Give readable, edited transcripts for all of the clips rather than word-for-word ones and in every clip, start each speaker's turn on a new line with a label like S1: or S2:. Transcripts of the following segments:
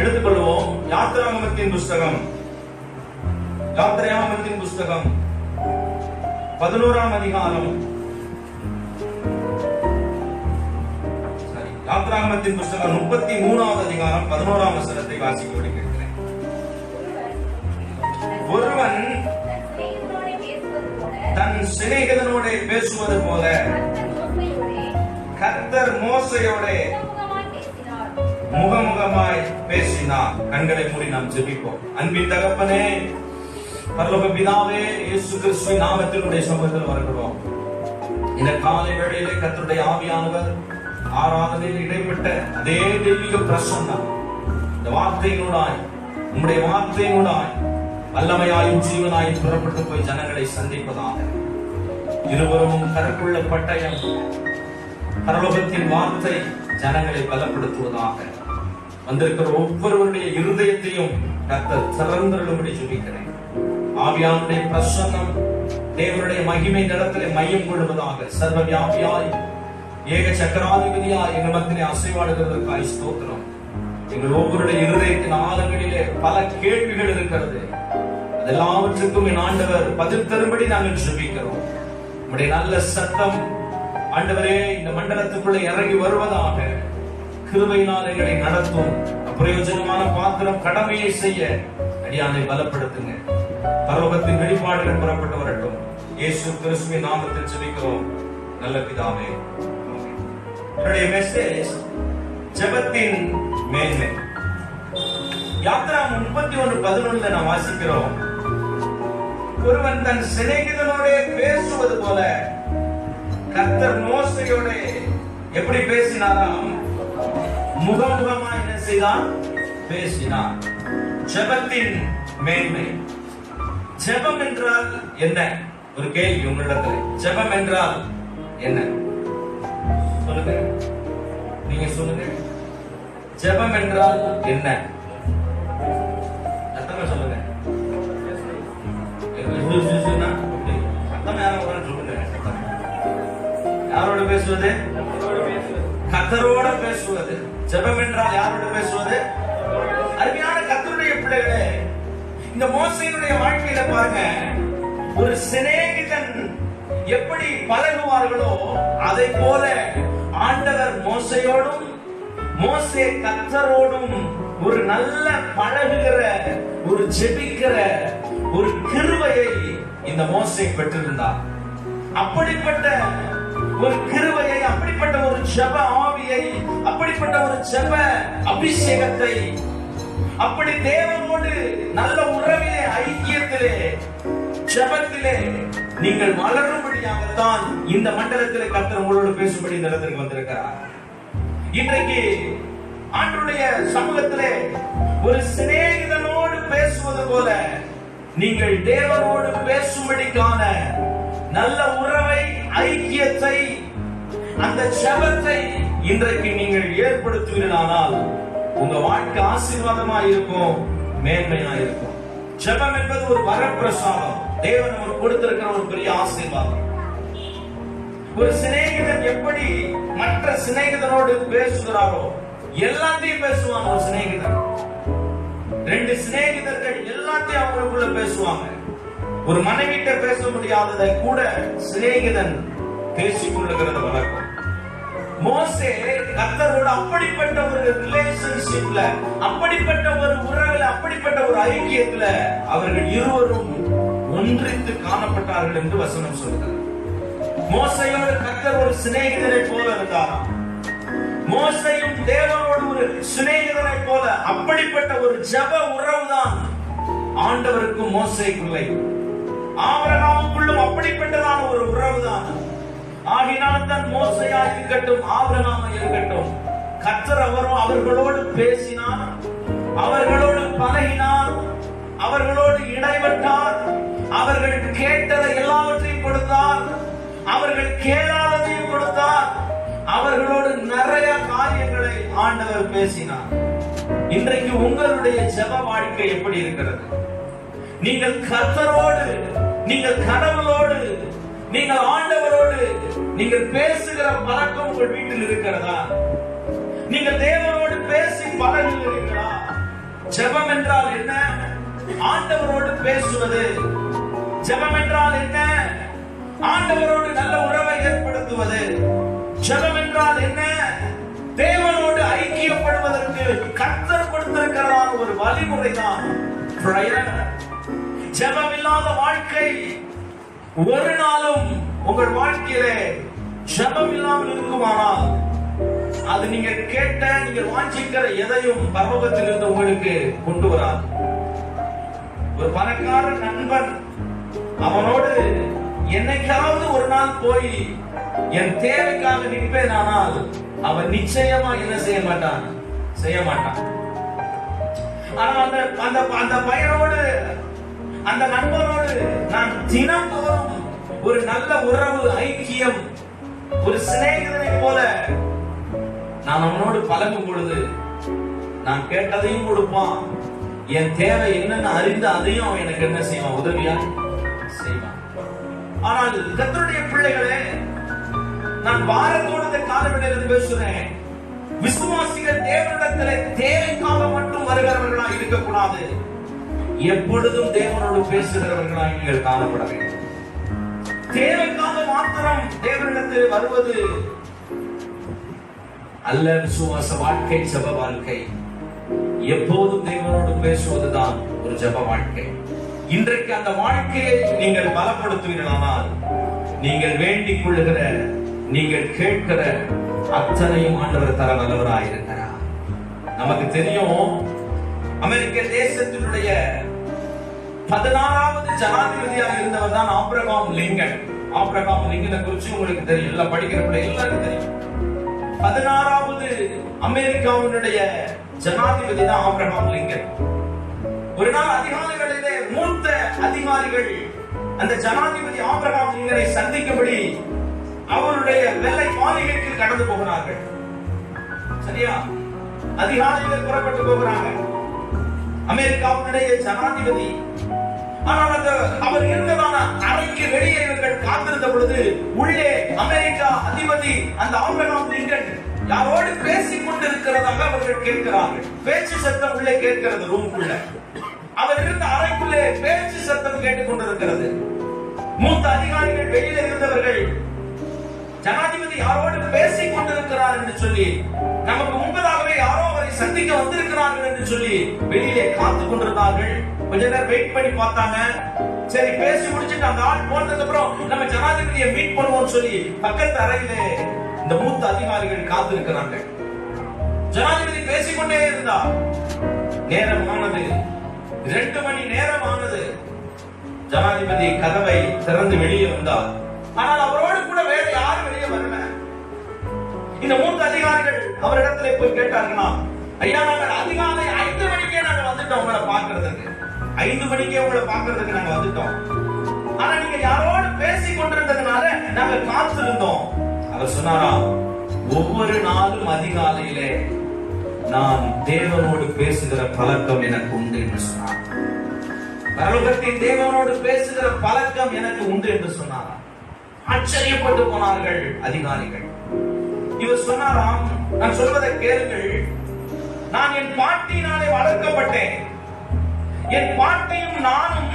S1: எடுத்துக்கொள்வோம். யாத்திராகமத்தின் புஸ்தகம் 11ஆம் அதிகாரம், யாத்திராகமத்தின் புஸ்தகம் 33வது அதிகாரம் 11ஆம் வசனத்தை வாசிக்க கேட்கிறேன். ஒருவன் தன் சிநேகிதனோட பேசுவது போல கர்த்தர் மோசேயோட முகமுகமாய் பேசினார். கண்களை மூடி நாம் ஜெபிப்போம். அன்பின் தகப்பனே, பரலோக பிதாவே, இயேசு கிறிஸ்துவின் நாமத்தினுடைய சமூகத்தில் வருகிறோம். இந்த காலை வேளையிலே கர்த்தருடைய ஆவியானவர் ஆராதனையில் இடைப்பட்ட அதே தெய்வீக பிரசன்னம் இந்த வார்த்தையினூடாய், உம்முடைய வார்த்தையினூடாய் வல்லமையாயும் ஜீவனாயும் புறப்பட்டு போய் ஜனங்களை சந்திப்பதாக. இருவரும் கருக்குள்ள பட்டயம், பரலோகத்தின் வார்த்தை ஜனங்களை பலப்படுத்துவதாக. வந்திருக்கிற ஒவ்வொருவருடைய இருதயத்தையும் கர்த்தர் திறந்தருளும்படி ஜெபிக்கிறேன். ஆவியானுடைய பிரசன்னம் தேவனுடைய மகிமை நடத்திலே மையம் கொள்வதாக. சர்வ வியாபியாய், ஏக சக்கராதிபதியாய் எங்கள் மத்தியிலே அசைவாடுகிறதற்காய் ஸ்தோத்திரம். எங்கள் ஒவ்வொருடைய இருதயத்தின் ஆழங்களிலே பல கேள்விகள் இருக்கிறது. அதெல்லாவற்றுக்கும் என் ஆண்டவர் பதில் தரும்படி நாங்கள் ஜெபிக்கிறோம். உம்முடைய நல்ல சத்தம் ஆண்டவரே இந்த மண்டலத்துக்குள்ளே இறங்கி வருவதாக. கிருபையினால் எங்களை நடத்தும். பிரயோஜனமான பாத்திரம் கடமையை செய்ய அடியானை பலப்படுத்துங்க. பரலோகத்தின் வெளிப்பாடுகள் புறப்பட்டு வரட்டும். இயேசு கிறிஸ்துவின் நாமத்தில் ஜெபிக்கிறோம் நல்ல பிதாவே. என்னுடைய மெசேஜ் ஜெபத்தின் மேன்மை. யாத்திராகமம் 31:11 நாம் வாசிக்கிறோம். ஒருவன் தன் சிநேகிதனோட பேசுவது போல கர்த்தர் மோசேயோட எப்படி பேசினாராம்? முகமுகமா என்ன செய்தான்? பேசினார். ஜெபத்தின் மேன்மை. ஜெபம் என்றால் என்ன? ஒரு கேள்வி உங்களிடத்தில். ஜெபம் என்றால் என்ன? சொல்லுங்க, நீங்க சொல்லுங்க. ஜெபம் என்றால் என்ன? அர்த்தமா சொல்லுங்க. அர்த்தம் யாரும் சொல்லுங்க. யாரோட பேசுவது? கர்த்தரோட பேசுவது. ஜெபம் என்றால் யாரோட பேசுவது? அருமையான கர்த்தருடைய பிள்ளைகளே, இந்த மோசேயினுடைய வாழ்க்கையில பாருங்க, ஒரு சிநேகிதன் எப்படி பழகுவார்களோ அதை போல ஆண்டவர் மோசேயோடும் மோசே கர்த்தரோடும் ஒரு நல்ல பழகுகிற, ஒரு ஜெபிக்கிற ஒரு கிருபையை இந்த மோசே பெற்றிருந்தார். அப்படிப்பட்ட ஒரு கிருபையை, அப்படிப்பட்ட ஒரு ஜெப ஆவியை, அப்படிப்பட்ட ஒரு ஜெப அபிஷேகத்தை, அப்படி தேவனோடு நல்ல உறவிலே, ஐக்கியத்திலே, ஜெபத்திலே நீங்கள் வளரும்படியாகத்தான் இந்த மண்டலத்திலே கர்த்தர் உங்களோடு பேசும்படி இந்த இடத்திற்கு வந்திருக்கிறார். இன்றைக்கு ஆண்டவருடைய சமூகத்திலே ஒரு சிநேகிதனோடு பேசுவது போல நீங்கள் தேவனோடு பேசும்படிக்கான நல்ல உறவை, ஐக்கியத்தை, அந்த ஜெபத்தை இன்றைக்கு நீங்கள் ஏற்படுத்துவீர்களானால் உங்க வாழ்க்கை ஆசீர்வாதமா இருக்கும், மேன்மையா இருக்கும். ஜெபம் என்பது ஒரு வரப்பிரசாதம். தேவன் நமக்கு கொடுத்திருக்கிற ஒரு பெரிய ஆசீர்வாதம். ஒரு சிநேகிதன் எப்படி மற்ற சிநேகிதனோடு பேசுகிறாரோ எல்லாத்தையும் பேசுவாங்க. ஒரு சிநேகிதன், ரெண்டு சிநேகிதர்கள் எல்லாத்தையும் அவங்களுக்குள்ள பேசுவாங்க. ஒரு மனைவிட்ட பேச முடியாததை கூட சிநேகிதன் பேசிக்கொள்ளுகிறது வழக்கம். மோசே கர்த்தரோடு அப்படிப்பட்ட ஒரு ரிலேஷன்ஷிப்ல, அப்படிப்பட்ட ஒரு உறவுல, அப்படிப்பட்ட ஒரு ஐக்கியத்துல அவர்கள் இருவரும் ஒன்றித்து காணப்பட்டார்கள் என்று வசனம் சொல்கிறது. மோசையோடு கர்த்தர் ஒரு சிநேகிதனை போல இருந்தாராம். மோசையும் தேவனோடு ஒரு சிநேகிதனை போல அப்படிப்பட்ட ஒரு ஜெப உறவுதான் ஆண்டவருக்கும் மோசேக்குள்ளே, ஆபிரகாமுக்குள்ளும் அப்படிப்பட்டதான ஒரு உறவுதான். ஆகினால் தான் மோசையா இருக்கட்டும், ஆபிரகாமா இருக்கட்டும், கர்த்தர் அவர்களோடு பேசினார், அவர்களோடு பழகினார், அவர்களோடு இடைப்பட்டார், அவர்கள் கேட்டதை எல்லாவற்றையும் கொடுத்தார், அவர்கள் கேளாததையும் கொடுத்தார், அவர்களோடு நிறைய காரியங்களை ஆண்டவர் பேசினார். இன்றைக்கு உங்களுடைய ஜெப வாழ்க்கை எப்படி இருக்கிறது? நீங்கள் கர்த்தரோடு, நீங்கள் கடவுளோடு, நீங்கள் ஆண்டவரோடு நீங்கள் பேசுகிற பழக்கம் உங்கள் வீட்டில் இருக்கிறதா? நீங்கள் தேவனோடு பேசி பழகுகிறீர்களா? ஜெபம் என்றால் என்ன? ஆண்டவரோடு பேசுவது. ஜெபம் என்றால் என்ன? ஆண்டவரோடு நல்ல உறவை ஏற்படுத்துவது. ஜெபம் என்றால் என்ன? தேவனோடு ஐக்கியப்படுவதற்கு கர்த்தர் கொடுத்திருக்கிறதான ஒரு வழிமுறை தான் பிரயர். ஜெபம் இல்லாத வாழ்க்கை ஒரு நாளும் உங்கள் வாழ்க்கையிலே ஜெபம் இல்லாமல் இருக்குமானால் அது நீங்கள் கேட்ட, நீங்கள் வாஞ்சிக்கிற எதையும் பரலோகத்திலிருந்து உங்களுக்கு கொண்டு வராது. ஒரு பணக்கார நண்பன், அவனோடு என்னைக்காவது ஒரு நாள் போய் என் தேவைக்காக நிற்பேன், ஆனால் அவன் நிச்சயமா என்ன செய்ய மாட்டான்? ஆனா அந்த பையனோடு, அந்த நண்பனோடு நான் தினந்தோறும் ஒரு நல்ல உறவு, ஐக்கியம், ஒரு சிநேகிதனை போல நான் அவனோடு பழகும் பொழுது நான் கேட்டதையும் கொடுப்பான், என் தேவை என்னன்னு அறிந்து அதையும் அவன் எனக்கு என்ன செய்வான்? உதவியா செய்வான். ஆனால் கர்த்தருடைய பிள்ளைகளே, நான் பாரத்தோடு இந்த காலவெளியிலிருந்து பேசுறேன். விசுவாசிகள் தேவனிடத்திலே தேவைக்காக மட்டும் வருகிறவர்களாக இருக்கக்கூடாது, எப்பொழுதும் தேவனோடு பேசுகிறவர்களாக நீங்கள் காணப்பட வேண்டும். தேவைக்காக மாத்திரம் தேவனிடத்தில் வருவது அல்ல விசுவாச வாழ்க்கை, ஜெப வாழ்க்கை. எப்போதும் தேவனோடு பேசுவதுதான் ஒரு ஜெப வாழ்க்கை. இன்றைக்கு அந்த வாழ்க்கையை நீங்கள் பலப்படுத்துவீர்களானால் நீங்கள் வேண்டிக் கொள்ளுகிற, நீங்கள் கேட்கிற அத்தனையும் ஆண்டவர் தர வல்லவராயிருக்கிறார். நமக்கு தெரியும், அமெரிக்க தேசத்தினுடைய 16வது ஜனாதிபதியாக இருந்தவர் தான் ஆபிரகாம் லிங்கன். ஆபிரகாம் லிங்கனை குறித்து உங்களுக்கு தெரியும், எல்லாம் படிக்கிற பிள்ளை எல்லாருக்கும் தெரியும். 16வது அமெரிக்காவினுடைய ஜனாதிபதி தான் ஆபிரகாம் லிங்கன். ஒரு நாள் அதிகாரிகளிலே மூத்த அதிகாரிகள் அந்த ஜனாதிபதி ஆபிரகாம் லிங்கனை சந்திக்கும்படி அவருடைய வெள்ளை மாளிகைக்கு கடந்து போகிறார்கள். சரியா? அதிகாரிகள் புறப்பட்டு போகிறாங்க. அமெரிக்காவுடைய ஜனாதிபதி. ஆனால் அவர் இருந்ததான அறைக்கு வெளியே இவர்கள் காத்திருந்த பொழுது உள்ளே அமெரிக்கா அதிபதி அந்த ஆபிரகாம் லிங்கன் யாரோடு பேசிக் கொண்டிருக்கிறதாக அவர்கள் கேட்கிறார்கள். பேச்சு சத்தம் உள்ளே கேட்கிறது. ரூமுக்குள்ள, அவர் இருந்த அறைக்குள்ளே பேச்சு சத்தம் கேட்டுக் கொண்டிருக்கிறது. மூத்த அதிகாரிகள் வெளியில இருந்தவர்கள் ஜனாதிபதி யாரோடு பேசிக் கொண்டிருக்கிறார் என்று சொல்லி, நமக்கு முன்பதாகவே யாரோ அவரை சந்திக்க வந்திருக்கிறார்கள் என்று சொல்லி வெளியிலே காத்து கொண்டிருந்தார்கள். கொஞ்ச நேரம் வெயிட் பண்ணி பார்த்தாங்க. சரி, பேசி முடிச்சுட்டு அந்த ஆள் போனதுக்கு அப்புறம் நம்ம ஜனாதிபதியை மீட் பண்ணுவோம் சொல்லி பக்கத்து அறையிலே இந்த மூத்த அதிகாரிகள் காத்து இருக்கிறாங்க. ஜனாதிபதி பேசிக்கொண்டே இருந்தார். நேரம் ஆனது, 2 மணி நேரம் ஆனது. ஜனாதிபதி கதவை திறந்து வெளியே வந்தார். ஆனால் அவரோடு கூட வேற யாரும் வெளியே வரல. இந்த மூத்த அதிகாரிகள் அவரிடத்திலே போய் கேட்டார்களா, ஐயா, நாங்கள் அதிகாலை 5 மணிக்கே நாங்க வந்துட்டோம் உங்களை பார்க்கிறதுக்கு. 5 மணிக்கே உங்களை பார்க்கிறதுக்கு நாங்க வந்துட்டோம். ஆனா நீங்க யாரோடு பேசிக் கொண்டிருந்ததுனால நாங்க காத்திருந்தோம். அவர் சொன்னாரா, ஒவ்வொரு நாளும் அதிகாலையிலே நான் தேவனோடு பேசுகிற பழக்கம் எனக்கு உண்டு என்று சொன்னார். பரலோகத்தின் தேவனோடு பேசுகிற பழக்கம் எனக்கு உண்டு என்று சொன்னாரா. ஆச்சரியப்பட்டு போனார்கள் அதிகாரிகள். இவர் சொன்னாராம், நான் சொல்வதை கேளுங்கள், நான் என் பாட்டியினாலே வளர்க்கப்பட்டேன். என் பாட்டியும் நானும்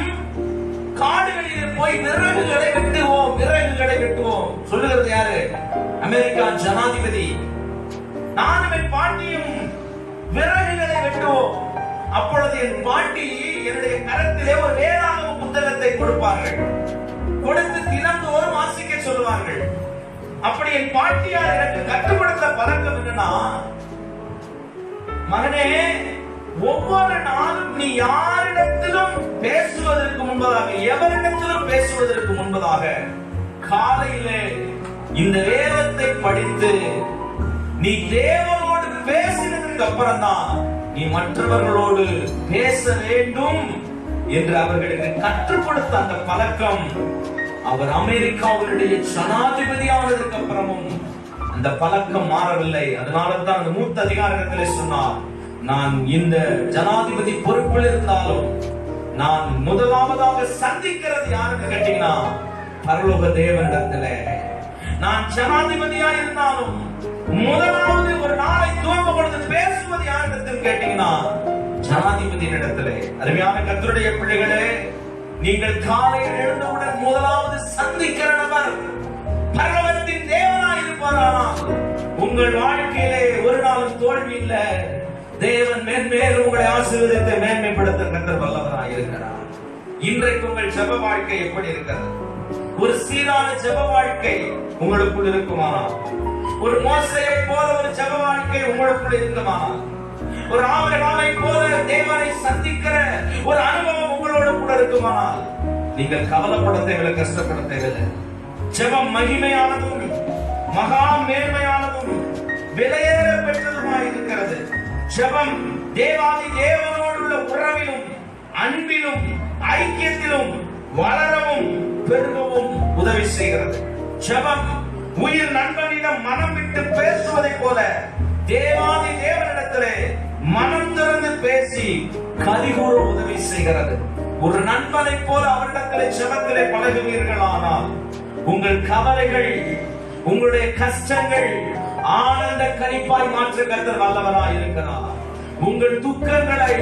S1: காடுகளில் போய் விறகுகளை வெட்டுவோம். சொல்லுகிறது யாரு? அமெரிக்கா ஜனாதிபதி. நானும் என் பாட்டியும் விறகுகளை வெட்டுவோம். அப்பொழுது என் பாட்டி என்னுடைய கரத்திலே ஒரு வேதாகம புத்தகத்தை கொடுப்பார்கள். கொடுத்து தினந்தோறும் வாசிக்க சொல்லுவார்கள். அப்படி என் பாட்டியார் எனக்கு கற்றுக் கொடுத்த பழக்கம் என்னன்னா, மகனே, ஒவ்வொரு நாளும் நீ யாரிடத்திலும் பேசுவதற்கு முன்பதாக, எவரிடத்திலும் பேசுவதற்கு முன்பதாக காலையிலே இந்த வேதத்தை படித்து நீ தேவனோடு பேசினதுக்கு அப்புறம் தான் நீ மற்றவர்களோடு பேச வேண்டும் என்று அவர்களுக்கு கற்றுக் கொடுத்த அந்த பழக்கம் அவர் அமெரிக்காவுடைய ஜனாதிபதி ஆனதுக்கு அப்புறமும் அந்த பழக்கம் மாறவில்லை. அதனால தான் அந்த மூத்த அதிகாரத்திலே சொன்னார், நான் இந்த ஜனாதிபதி பொறுப்பில் இருந்தாலும் நான் முதலாவதாக சந்திக்கிறது யாருக்கு கேட்டீங்கன்னா பரலோக தேவனிடத்திலே. நான் ஜனாதிபதியா இருந்தாலும் முதலாவது ஒரு நாளை துவங்க பொழுது பேசுவது யாரிடத்தில் கேட்டீங்கன்னா ஜனாதிபதியினிடத்திலே, அருமையான கர்த்தருடைய பிள்ளைகளே, நீங்கள் காலையில் எழுந்தவுடன் முதலாவது சந்திக்கிற நபர் பரலோகத்தின் தேவனாய் இருப்பாரானால் உங்கள் வாழ்க்கையிலே ஒரு நாளும் தோல்வி இல்ல. தேவன் மேன்மேலும் உங்களை ஆசீர்வதித்து மேன்மைப்படுத்த கர்த்தர் வல்லவராய் இருக்கிறார். இன்றைக்கு உங்கள் ஜெப வாழ்க்கை எப்படி இருக்கிறது? ஒரு சீரான ஜெப வாழ்க்கை உங்களுக்குள் இருக்குமானால், ஒரு மோசேயை போல ஒரு ஜெப வாழ்க்கை உங்களுக்குள் இருக்குமானால், ஒரு ஆபிரகாமை போல தேவனை சந்திக்கிற ஒரு அனுபவம் உங்களோடு கூட இருக்குமானால், நீங்கள் கவலைப்பட தேவையில்லை, கஷ்டப்பட தேவையில்லை. ஜெபம் மகிமையானதும் மகா மேன்மையானதும் விலையேற பெற்றதுமாய் இருக்கிறது. ஜெபம் தேவாதி தேவனோடு உள்ள உறவிலும் அன்பிலும் ஐக்கியத்திலும் வளரவும் பெருகவும் உதவி செய்கிறது. ஜெபம் உயிர் நண்பனிடம் மனம் விட்டு பேசுவதை போல தேவாதி தேவனிடத்திலே மனம் திறந்து பேசி கதிகூற உதவி செய்கிறது. ஒரு நண்பனை போல அவரிடத்திலே ஜெபத்திலே பழகுவீர்களானால் உங்கள் கவலைகள், உங்களுடைய கஷ்டங்கள் ஆனந்த கனிப்பாய் மாற்ற கர்த்தர் வல்லவராய் இருக்கிறார். உங்கள் துக்கங்களை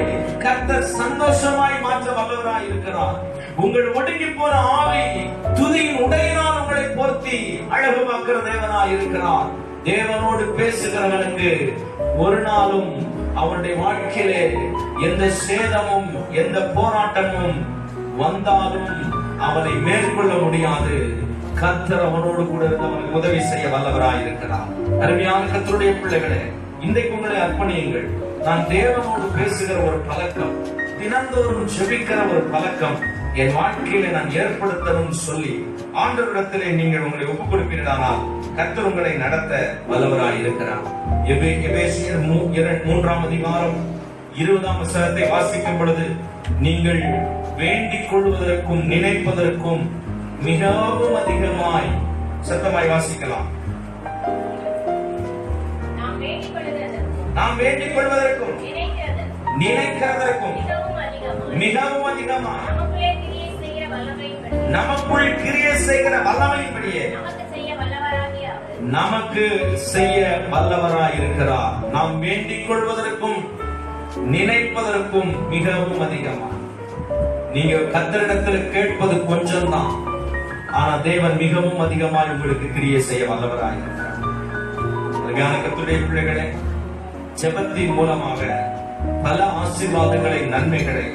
S1: கர்த்தர் சந்தோஷமாய் மாற்ற வல்லவராய் இருக்கிறார். உங்கள் ஒடுங்கி போன ஆவி துதியின் உடையினால் உங்களை போர்த்தி அழகுமாக்குற தேவனாய் இருக்கிறார். தேவனோடு பேசுகிறவனுக்கு ஒரு நாளும் அவனுடைய வாழ்க்கையிலே எந்த சேதமும் எந்த போராட்டமும் வந்தாலும் அவனை மேற்கொள்ள முடியாது. கர்த்தர் அவனோடு கூட அவனுக்கு உதவி செய்ய வல்லவராய் இருக்கிறார். அருமையான கர்த்தருடைய பிள்ளைகளே, இன்றைக்கு உங்களை அர்ப்பணியுங்கள். நான் தேவனோடு பேசுகிற ஒரு பழக்கம், தினந்தோறும் ஜெபிக்கிற ஒரு பழக்கம் என் வாழ்க்கையில நான் ஏற்படுத்தணும் சொல்லி ஆண்டவரிடத்திலே நீங்கள் உங்களை ஒப்புக் கொடுப்பீர்களானால் கர்த்தர் உங்களை நடத்த வல்லவராய் இருக்கிறார். எபேசியர் 3ஆம் அதிகாரம் 20ஆம் வசனத்தை வாசிக்கும் பொழுது, நீங்கள் வேண்டிக் கொள்வதற்கும் நினைப்பதற்கும் மிகவும் அதிகமாய், சத்தமாய் வாசிக்கலாம். நாம் வேண்டிக் கொள்வதற்கும் நினைக்கிறதற்கும் மிகவும் அதிகமாய் நமக்குள் கிரியை செய்கிற வல்லமையின்படியே நமக்கு செய்ய வல்லவராய் இருக்கிறார். நாம் வேண்டிக் கொள்வதற்கும் நினைப்பதற்கும் மிகவும் அதிகமாய். நீங்க கர்த்தரிடத்தில் கேட்பது கொஞ்சம் தான், ஆனா தேவன் மிகவும் அதிகமாய் உங்களுக்கு கிரியை செய்ய வல்லவராய் இருக்கிறார். கர்த்தருடைய பிள்ளைகளே, ஜெபத்தின் மூலமாக பல ஆசீர்வாதங்களை, நன்மைகளை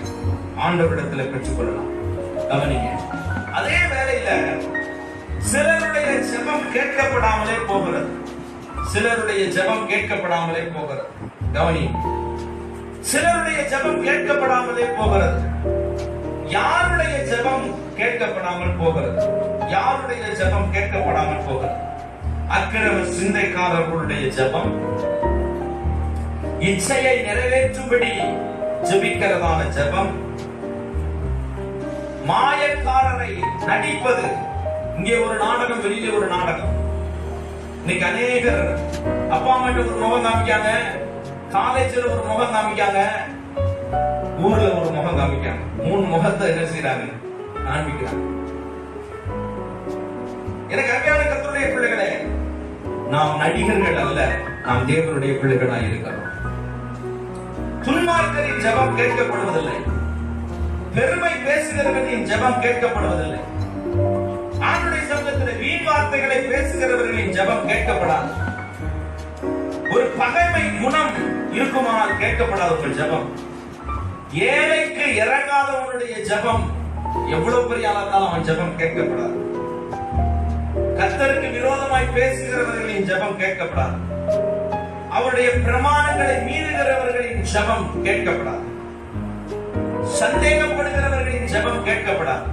S1: ஆண்டவரிடத்தில் பெற்றுக் கொள்ளலாம். கவனிங்க. அதே வேளையில சிலருடைய ஜெபம் கேட்கப்படாமலே போகிறது. சிலருடைய ஜெபம் கேட்கப்படாமலே போகிறது. கவனி, சிலருடைய ஜெபம் கேட்கப்படாமலே போகிறது. யாருடைய ஜெபம் கேட்கப்படாமல் போகிறது? யாருடைய ஜெபம் கேட்கப்படாமல் போகிறது? அக்கிரம சிந்தைக்காரர்களுடைய ஜெபம், இச்சையை நிறைவேற்றும்படி ஜெபிக்கிறதான ஜெபம், மாயக்காரரை நடிப்பது. இங்கே ஒரு நாடகம், வெளியில ஒரு நாடகம். இன்னைக்கு அநேகர் அப்பா அம்மா ஒரு முகம் காமிக்காங்க, காலேஜில் ஒரு முகம் காமிக்காங்க, ஊர்ல ஒரு முகம் காமிக்காங்க. 3 முகத்தை என்ன செய்யறாங்க? காண்பிக்கிறாங்க. எனக்கு அருமையான கர்த்தருடைய பிள்ளைகளே, நாம் நடிகர்கள் அல்ல, நாம் தேவனுடைய பிள்ளைகளாய் இருக்கிறோம். துன்மார்க்கரின் ஜெபம் கேட்கப்படுவதில்லை. பெருமை பேசுகிறவர்களின் ஜெபம் கேட்கப்படுவதில்லை. ஆண்டுடைய சமூகத்தில் வீண் வார்த்தைகளை பேசுகிறவர்களின் ஜெபம் கேட்கப்படாது. ஒரு பகைமை குணம் இருக்குமானால் கேட்கப்படாத உங்கள் ஜெபம். ஏழைக்கு இறங்காதவனுடைய ஜெபம் எவ்வளவு பெரிய ஆளாலும் அவன் ஜெபம் கேட்கப்படாது. கர்த்தருக்கு விரோதமாய் பேசுகிறவர்களின் ஜெபம் கேட்கப்படாது. அவருடைய பிரமாணங்களை மீறுகிறவர்களின் ஜெபம் கேட்கப்படாது. சந்தேகப்படுகிறவர்களின் ஜெபம் கேட்கப்படாது.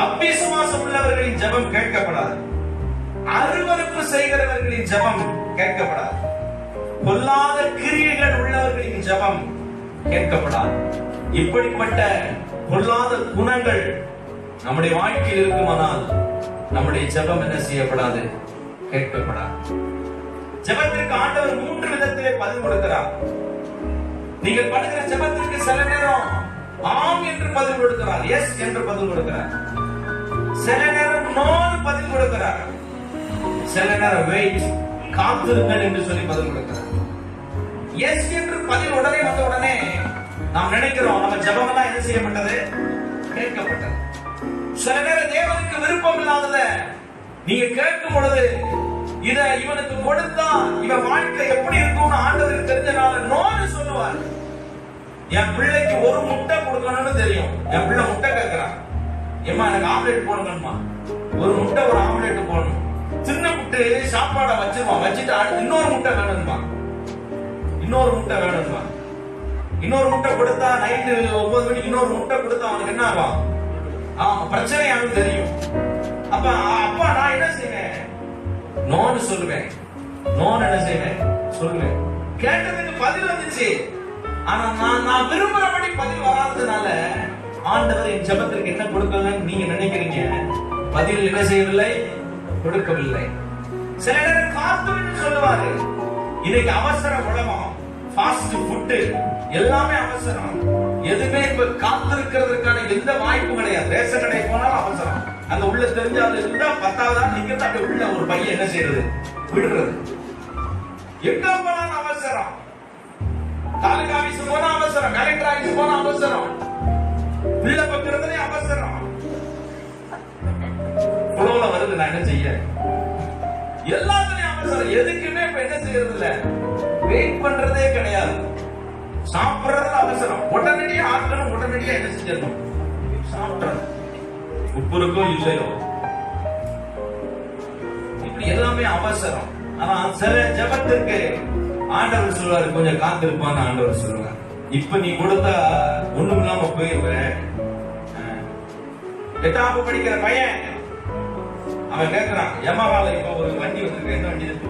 S1: அவிசுவாசம் உள்ளவர்களின் ஜெபம் கேட்கப்படாது. அருவருப்பு செய்கிறவர்களின் ஜெபம் கேட்கப்படாது. பொல்லாத கிரியைகள் உள்ளவர்களின் ஜெபம் கேட்கப்படாது. இப்படிப்பட்ட பொல்லாத குணங்கள் நம்முடைய வாழ்க்கையில் இருக்குமானால் நம்முடைய ஜெபம் என்ன செய்யப்படாது? கேட்கப்படாது. ஜெபத்திற்கு ஆண்டவர் 3 விதத்திலே பதில் கொடுக்கிறார். நீங்கள் பண்ணுகிற ஜெபத்திற்கு சில நேரம் ஆம் என்று பதில் கொடுக்கிறார், எஸ் என்று பதில் கொடுக்கிறார். சில நேரம் நோ பதில் கொடுக்கிறார். சில நேரம் வெயிட், காத்திருங்கள் என்று சொல்லி பதில் கொடுக்கிறார். எஸ் என்று பதில் உடனே வந்த உடனே நாம் நினைக்கிறோம் நம்ம ஜெபமெல்லாம் என்ன செய்யப்பட்டது, கேட்கப்பட்டது. சில நேரம் தேவனுக்கு விருப்பம் இல்லாதத நீங்க கேட்கும் பொழுது இத இவனுக்கு கொடுத்தா இவன் வாழ்க்கை எப்படி இருக்கும்னு ஆண்டவருக்கு தெரிஞ்சனால நோன்னு சொல்லுவார். என் பிள்ளைக்கு ஒரு முட்டை கொடுக்கணும்னு தெரியும். என் பிள்ளை முட்டை கேட்கிறான், ஏமா எனக்கு ஆம்லெட் போடுங்கம்மா, ஒரு முட்டை ஒரு ஆம்லெட் போடணும். சின்ன முட்டை சாப்பாடை வச்சிருவான், வச்சுட்டு அடுத்து இன்னொரு முட்டை வேணும்பா, இன்னொரு முட்டை வேணும்பா. இன்னொரு முட்டை கொடுத்தா நைட்டு 9 மணிக்கு இன்னொரு முட்டை கொடுத்தா அவனுக்கு என்ன ஆகும், பிரச்சனை அவனுக்கு தெரியும். அப்ப அப்பா நான் என்ன செய்வேன், நோன்னு சொல்லுவேன். நோன்னு என்ன செய்வேன் சொல்லுவேன். கேட்டதுக்கு பதில் வந்துச்சு, ஆனா நான் விரும்புறபடி பதில் வராததுனால ஆண்டவர் என் ஜெபத்திற்கு என்ன கொடுக்கலன்னு நீங்க நினைக்கிறீங்க, பதில் என்ன செய்யவில்லை, கொடுக்கவில்லை. சில நேரம் காத்துன்னு சொல்லுவாரு. இன்னைக்கு அவசர உலகம், ஃபாஸ்ட் ஃபுட் எல்லாமே அவசரம். எதுவுமே இப்ப காத்திருக்கிறதுக்கான எந்த வாய்ப்பும் கிடையாது. ரேஷன் கடை போனாலும் அவசரம். அந்த உள்ள தெரிஞ்சாலும் இருந்தா 10வது நாள் நீங்க தான் உள்ள ஒரு பையன் என்ன செய்யறது, விடுறது. எங்க போனாலும் அவசரம். தாலுகா ஆபீஸ் போனா அவசரம், கலெக்டர் ஆபீஸ் போனா அவசரம், பிள்ளை பக்கிறதுலே அவசரம். புலவுல வருது, நான் என்ன செய்ய, எல்லாத்துலயும் அவசரம். எதுக்குமே இப்ப என்ன செய்யறது இல்ல, வெயிட் பண்றதே கிடையாது. சாப்பிடுறதுல அவசரம், உடனடியா ஆட்களும் உடனடியா என்ன செஞ்சிடணும், சாப்பிடணும். உப்பு இருக்கோ இல்லையோ, இப்படி எல்லாமே அவசரம். ஆனா சில ஜெபத்திற்கு ஆண்டவர் சொல்வாரு, கொஞ்சம் காத்திருப்பான்னு ஆண்டவர் சொல்லுவார். இப்ப நீ கொடுத்தா ஒண்ணும் இல்லாம போயிருவேன். 8ஆம் படிக்கிற பையன் அவன் கேட்கிறான், யமஹால இப்ப ஒரு வண்டி வந்திருக்கு, என்ன வண்டி இருக்கு,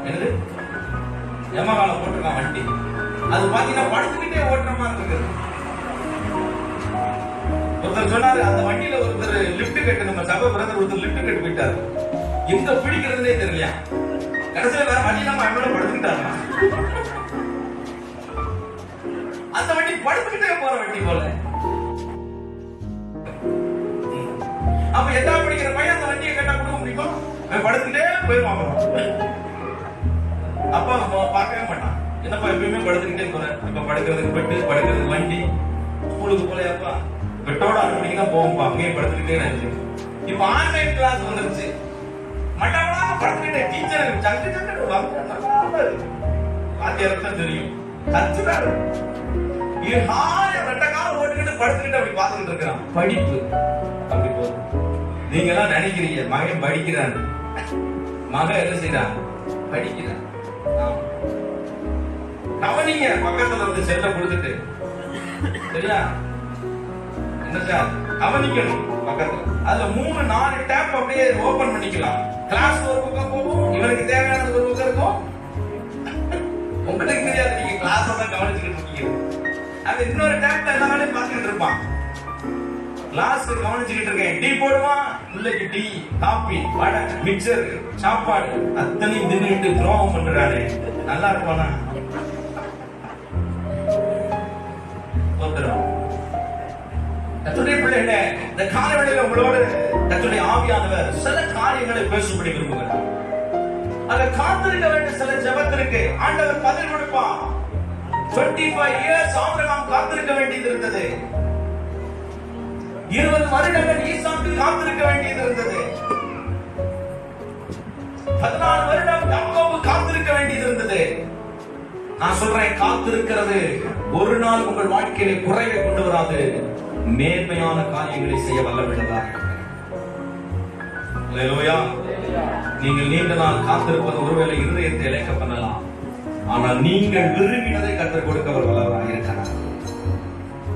S1: என்னது யமஹால போட்டிருக்கான் வண்டி. அது பாத்தீங்கன்னா படுத்துக்கிட்டே ஓட்டுற மாதிரி இருக்குது. ஒருத்தர் சொன்னாரு, அந்த வண்டியில ஒருத்தர் லிப்ட் கட்டு, நம்ம சபை பிரதர் ஒருத்தர் லிப்ட் கட்டு போயிட்டாரு, எங்க பிடிக்கிறதுனே தெரியலையா. கடைசியில வேற வண்டி நம்ம அவனோட படுத்துக்கிட்டாங்க. அந்த வண்டி படுத்துக்கிட்டே போற வண்டி போல. அப்ப 8ஆம் படிக்கிற பையன் அந்த வண்டியை கேட்டா கொடுக்க முடியுமா, படுத்துக்கிட்டே போயிருவாங்க. அப்பா பார்க்கவே மாட்டான், என்னப்பா எப்பயுமே படுத்துக்கிட்டே போற, இப்ப படுக்கிறதுக்கு பெட்டு, படுக்கிறதுக்கு வண்டி, ஸ்கூலுக்கு போலையாப்பா, பெட்டோட 6 மணிக்கு தான் போகும்பா, அங்கேயே படுத்துக்கிட்டே நினைச்சு. இப்ப ஆன்லைன் கிளாஸ் வந்துருச்சு, மட்டவளா படுத்துக்கிட்டே டீச்சர் சங்கு சங்கு வாத்தியாருக்கு தான் தெரியும், கத்துறாரு. இது ஹாய ரெட்டக்கால ஓட்டுக்கிட்டு படுத்துக்கிட்டு அப்படி பார்த்துக்கிட்டு இருக்கிறான். படிப்பு அப்படி போதும். நீங்க எல்லாம் நினைக்கிறீங்க மகன் படிக்கிறான், மகன் என்ன செய்யறான், படிக்கிறான். கவனிங்க, பக்கத்துல இருந்து செல்ல கொடுத்துட்டு, சரியா, என்ன சார் கவனிக்கணும் பக்கத்துல. அதுல 3-4 டேப் அப்படியே ஓபன் பண்ணிக்கலாம். கிளாஸ் ஒரு பக்கம் போகும், இவனுக்கு தேவையானது ஒரு பக்கம் இருக்கும். உங்களுக்கு தெரியாது, நீங்க கிளாஸ் தான் கவனிச்சுக்கிட்டு இருக்கீங்க. அது இன்னொரு டேப்ல எல்லா வேலையும் பார்த்துக்கிட்டு இருப்பான். கிளாஸ் கவனிச்சுக்கிட்டு இருக்கேன், டீ போடுவான், பிள்ளைக்கு டீ, காபி, வடை, மிக்சர், சாப்பாடு அத்தனையும் தின்னுட்டு துரோகம் பண்றாரு. நல்லா இருப்பானா கர்த்தருடைய பிள்ளைகளே, இந்த காலவெளியில உங்களோடு கர்த்தருடைய ஆவியானவர் சில காரியங்களை பேசும்படி விரும்புகிறார். அத காத்திருக்க வேண்டிய சில ஜெபத்திற்கு ஆண்டவர் பதில் கொடுப்பார். 25 இயர்ஸ் ஆபிரகாம் காத்திருக்க வேண்டியது இருந்தது. 20 வருடங்கள் ஈசாக்கு காத்திருக்க வேண்டியது இருந்தது. 14 வருடம் யாக்கோபு காத்திருக்க வேண்டியது இருந்தது. நான் சொல்றேன், காத்திருக்கிறது ஒரு நாள் உங்கள் வாழ்க்கையிலே குறைவை கொண்டு வராது, மேன்மையான காரியங்களை செய்ய வல்லவிடதா. அல்லேலூயா. நீங்கள் நீண்ட நாள் காத்திருப்பது ஒருவேளை இருதயத்தை இழைக்க பண்ணலாம், ஆனால் நீங்கள் விரும்பினதை கற்றுக் கொடுக்க வல்லவராக இருக்கிறார்.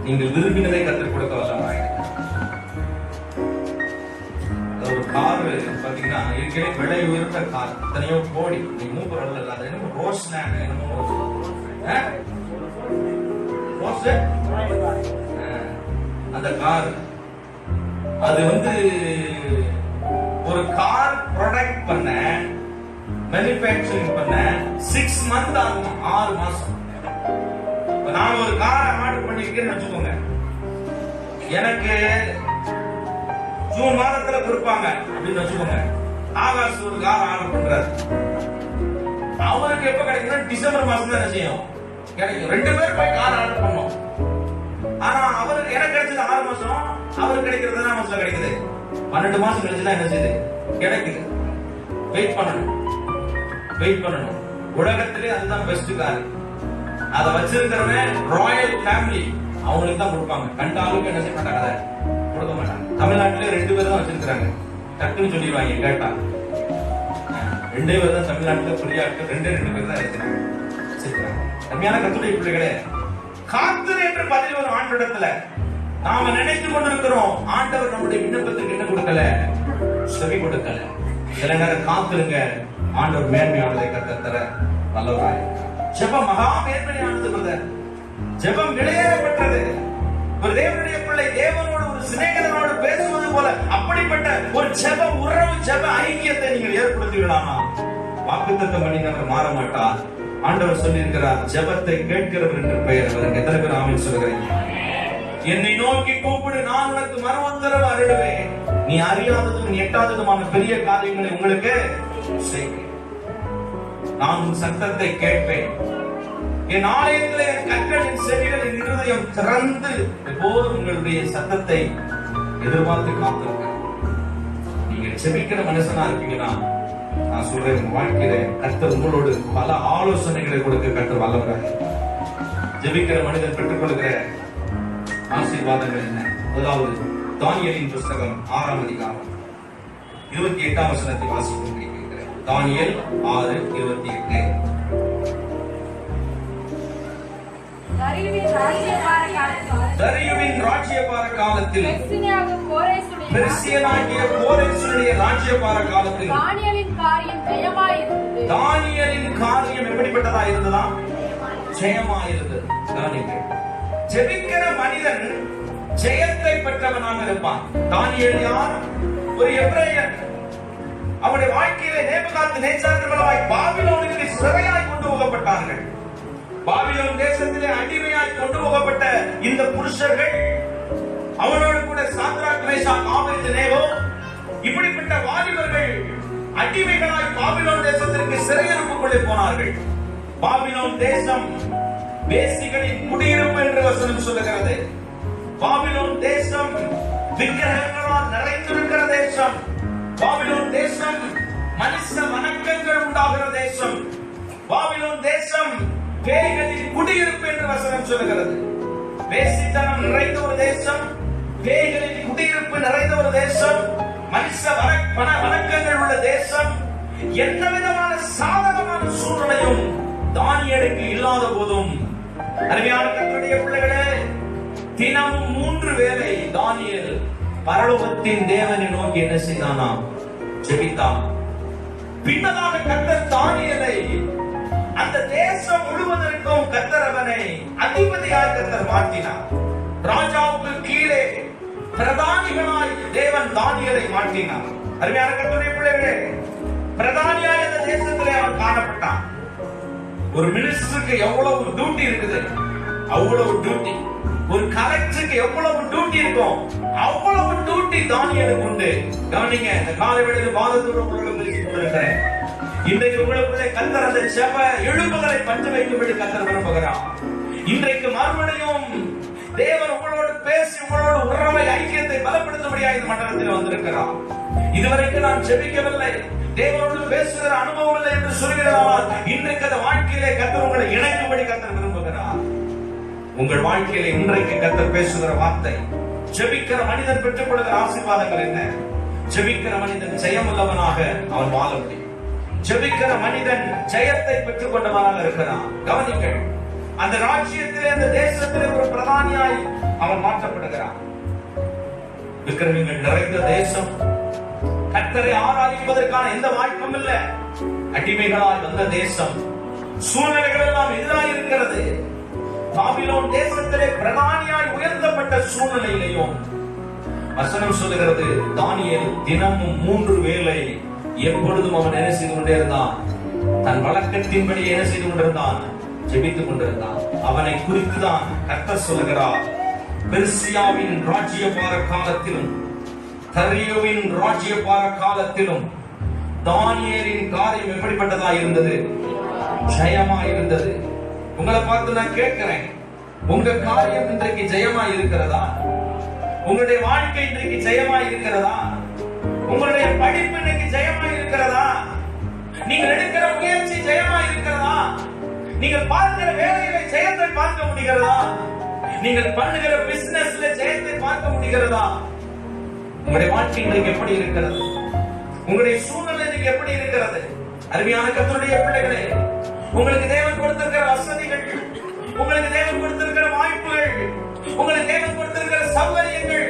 S1: நீங்கள் விரும்பினதை கற்றுக் கொடுக்க வல்லவராக இருக்கிறார். ஒரு கார் பாத்தீங்கன்னா இருக்கிற விலை உயர்ந்த கார், எத்தனையோ கோடி, நீ மூப்பர் அல்ல, அது என்னமோ ரோஸ் லேண்ட், என்னமோ ரோஸ், அந்த கார், அது ஒரு கார் ப்ரொடக்ட் பண்ண, மேனுஃபேக்சரிங் பண்ண 6 மந்த் ஆகும், 6 மாசம். நான் ஒரு காரை ஆர்டர் பண்ணிருக்கேன்னு வச்சுக்கோங்க, எனக்கு ஜூன் மாதத்துல கொடுப்பாங்க அப்படின்னு வச்சுக்கோங்க. ஆகாஷ் ஒரு கார் ஆர்டர் பண்றாரு, அவருக்கு எப்ப கிடைக்குன்னா டிசம்பர் மாசம் தான் செய்யும் கிடைக்கும். 2 பேர் போய் கார் ஆர்டர் பண்ணோம். ஆனா அவருக்கு எனக்கு கிடைச்சது 6 மாசம், அவருக்கு கிடைக்கிறது 4 மாசம் கிடைக்குது. 12 மாசம் கழிச்சுதான் என்ன செய்யுது கிடைக்குது. வெயிட் பண்ணணும். உலகத்திலே அதுதான் பெஸ்ட் கார். அதை வச்சிருக்கிறவன் ராயல் ஃபேமிலி, அவங்களுக்கு தான் கொடுப்பாங்க. கண்டாலுக்கு என்ன செய்ய மாட்டாங்க, கொடுக்க மாட்டாங்க. தமிழ்நாட்டிலே 2 பேர் தான் வச்சிருக்காங்க. டக்குன்னு சொல்லிடுவாங்க கேட்டா. 2 பேர் தான் தமிழ்நாட்டில் புரியாட்டு, 2 பேர் தான் இருக்கிறாங்க. கம்மியான கத்துடைய பிள்ளைகளே, காத்து என்று பதில் ஒரு ஆண்டவரிடத்துல நாம நினைத்து கொண்டிருக்கிறோம். ஆண்டவர் நம்முடைய விண்ணப்பத்துக்கு என்ன கொடுக்கல, செவி கொடுக்கல. சில நேரம் காத்துருங்க, ஆண்டவர் மேன்மையானதை கத்தர வல்லவராய். ஜெபம் மகா மேன்மையானது. ஜெபம் விலையேறப்பட்டது. ஒரு தேவனுடைய பிள்ளை தேவனோடு ஒரு சிநேகிதனோடு பேசுவது போல அப்படிப்பட்ட ஒரு ஜெப உறவு, ஜெப ஐக்கியத்தை நீங்கள் ஏற்படுத்திவிடலாமா? வாக்குத்தத்தம் பண்ணினவர் மாற மாட்டார். ஆண்டவர் சொல்லியிருக்கிறார், ஜெபத்தை கேட்கிறவர் என்று பெயர். அவருக்கு எத்தனை பேர் ஆமென் சொல்கிறீங்க? என்னை நோக்கி கூப்பிடு, நான் உனக்கு மறு உத்தரவு அருளுவேன். நீ அறியாததும் எட்டாததுமான பெரிய காரியங்களை உங்களுக்கு செய்வேன். நான் உன் சத்தத்தை கேட்பேன். என் ஆலயத்திலே என் கண்களின் செவிகளின் இருதயம் திறந்து எப்போதும் உங்களுடைய சத்தத்தை எதிர்பார்த்து காத்திருக்க. நீங்க செபிக்கிற மனுஷனா இருப்பீங்கன்னா, நான் சொல்றேன், உங்க வாழ்க்கையில கர்த்தர் உங்களோடு பல ஆலோசனைகளை கொடுக்க கர்த்தர் வல்லவராக. ஜெபிக்கிற மனிதன் பெற்றுக்கொள்கிற ஆசீர்வாதங்கள் என்ன? முதலாவது, தானியேலின் புஸ்தகம் 6ஆம் அதிகாரம் 28ஆம் வசனத்தை வாசிக்கும் கேட்கிறேன். தானியேல் 6:28. தரியுவின் ராஜ்யபார காலத்தில், பெர்சியனாகிய கோரேசுடைய ராஜ்யபார காலத்தில் தானியேலின் காரியம் எப்படிப்பட்டதா இருந்ததா? ஜெயமாயிருந்தது. ஜெபிக்கிற மனிதன் ஜெயத்தை பெற்றவனாக இருப்பான். தானியேல் யார்? ஒரு எபிரேயன். அவருடைய வாழ்க்கையிலே நேபுகாத்நேச்சார் பாபிலோனுக்கு சிறையாய் கொண்டு போகப்பட்டார்கள். பாபிலோன் தேசத்திலே அடிமையாய் கொண்டு போகப்பட்ட இந்த புருஷர்கள், அவனோடு கூட சாத்ராக், மேஷாக், ஆபேத்நேகோ இப்படிப்பட்ட வாலிபர்கள் அடிமைகளாய் பாபிலோன் தேசத்திற்கு சிறையிருப்புக்குள்ளே போனார்கள். பாபிலோன் தேசம் வேசிகளின் குடியிருப்பு என்று வசனம் சொல்லுகிறது. பாபிலோன் தேசம் விக்கிரகங்களால் நிறைந்திருக்கிற தேசம். பாபிலோன் தேசம் மனுஷ வணக்கங்கள் உண்டாகிற தேசம். பாபிலோன் தேசம் பேய்களின் குடியிருப்பு என்று வசனம் சொல்லுகிறது. வேசித்தனம் நிறைந்த ஒரு தேசம், பேய்களின் குடியிருப்பு நிறைந்த ஒரு தேசம், மனுஷ வணக்கங்கள் உள்ள தேசம். எந்த விதமான சாதகமான சூழ்நிலையும் தானியேலுக்கு இல்லாத போதும், அருமையான கர்த்தருடைய பிள்ளைகளே, தினமும் 3 வேளை தானியேல் பரலோகத்தின் தேவனை நோக்கி என்ன செய்தானா? ஜெபித்தான். பின்னதாக கர்த்தர் தானியேலை அந்த தேசம் முழுவதற்கும் கர்த்தர் அவனை அதிபதியாய் கர்த்தர் மாற்றினார். ராஜாவுக்கு கீழே பிரதானிகளாய் தேவன் தானியேலை மாற்றினார். அருமையான கர்த்தருடைய பிள்ளைகளே, பிரதானியாய் அந்த தேசத்திலே அவன் காணப்பட்டான். ஒரு மினிஸ்டருக்கு எவ்வளவு டியூட்டி இருக்குது, அவ்வளவு டியூட்டி. ஒரு கலெக்டருக்கு எவ்வளவு டியூட்டி இருக்கும், அவ்வளவு டியூட்டி தானியேலுக்கு உண்டு. கவனிங்க, இந்த காலை வேளையில் பாதத்தோடு உங்களுக்கு பேசிக் கொண்டிருக்கிறேன். இன்றைக்கு உங்களுக்குள்ளே கர்த்தர் அந்த ஜெப எழுப்புகளை பற்ற வைக்கும்படி கர்த்தர் விரும்புகிறார். இன்றைக்கு மறுபடியும் தேவன் உங்களோடு பேசி உங்களோட உறவை ஐக்கியத்தை பலப்படுத்தும்படியாக இந்த மண்டலத்தில் வந்திருக்கிறார். இதுவரைக்கும் நான் ஜெபிக்கவில்லை, தேவனோடு பேசுகிற அனுபவம் இல்லை என்று சொல்கிறார். இன்றைக்கு அந்த வாழ்க்கையிலே கர்த்தர் உங்களை இணைக்கும்படி கர்த்தர் விரும்புகிறார். உங்கள் வாழ்க்கையிலே இன்றைக்கு கர்த்தர் பேசுகிற வார்த்தை, ஜெபிக்கிற மனிதன் பெற்றுக்கொள்கிற ஆசீர்வாதங்கள் என்ன? ஜெபிக்கிற மனிதன் ஜெயமுள்ளவனாக அவன் வாழ முடியும். ஜெபிக்கிற மனிதன் ஜெயத்தை பெற்றுக் கொண்டவனாக இருக்கிறான். கவனிங்கள், அந்த ராஜ்யத்திலே அந்த தேசத்திலே ஒரு பிரதானியாய் அவன் மாற்றப்படுகிறான். விக்கிரகங்கள் நிறைந்த தேசம், கர்த்தரை ஆராதிப்பதற்கான எந்த வாய்ப்பும் இல்லை. அடிமைகளால் வந்த தேசம், சூழ்நிலைகள் எல்லாம் எதிராக இருக்கிறது. பாபிலோன் தேசத்திலே பிரதானியாய் உயர்த்தப்பட்ட சூழ்நிலையிலையும் வசனம் சொல்லுகிறது, தானியேல் தினமும் 3 வேளை எப்பொழுதும் அவன் என்ன செய்து கொண்டே இருந்தான்? தன் வழக்கத்தின்படி என்ன செய்து கொண்டிருந்தான்? ஜெபித்துக் கொண்டிருந்தான். அவனை குறித்துதான் கர்த்தர் சொல்லுகிறார், பெர்சியாவின் ராஜ்யபார காலத்திலும் தரியுவின் ராஜ்யபார காலத்திலும் தானியேலின் காரியம் எப்படிப்பட்டதா இருந்தது? ஜெயமா இருந்தது. உங்களை பார்த்து நான் கேட்கிறேன், உங்க காரியம் இன்றைக்கு ஜெயமா இருக்கிறதா? உங்களுடைய வாழ்க்கை இன்றைக்கு ஜெயமா இருக்கிறதா? உங்களுடைய படிப்பு இன்றைக்கு ஜெயமா இருக்கிறதா? நீங்கள் எடுக்கிற முயற்சி ஜெயமா இருக்கிறதா? நீங்கள் பார்க்கிற வேலையில ஜெயத்தை பார்க்க முடிகிறதா? நீங்கள் பண்ணுகிற பிசினஸ்ல ஜெயத்தை பார்க்க முடிகிறதா? உங்களுடைய வாழ்க்கை இன்றைக்கு எப்படி இருக்கிறது? உங்களுடைய சூழ்நிலை இன்றைக்கு எப்படி இருக்கிறது? அருமையான கர்த்தருடைய பிள்ளைகளே, உங்களுக்கு தேவன் கொடுத்திருக்கிற வசதிகள், உங்களுக்கு தேவன் கொடுத்திருக்கிற வாய்ப்புகள், உங்களுக்கு தேவன் கொடுத்திருக்கிற சௌகரியங்கள்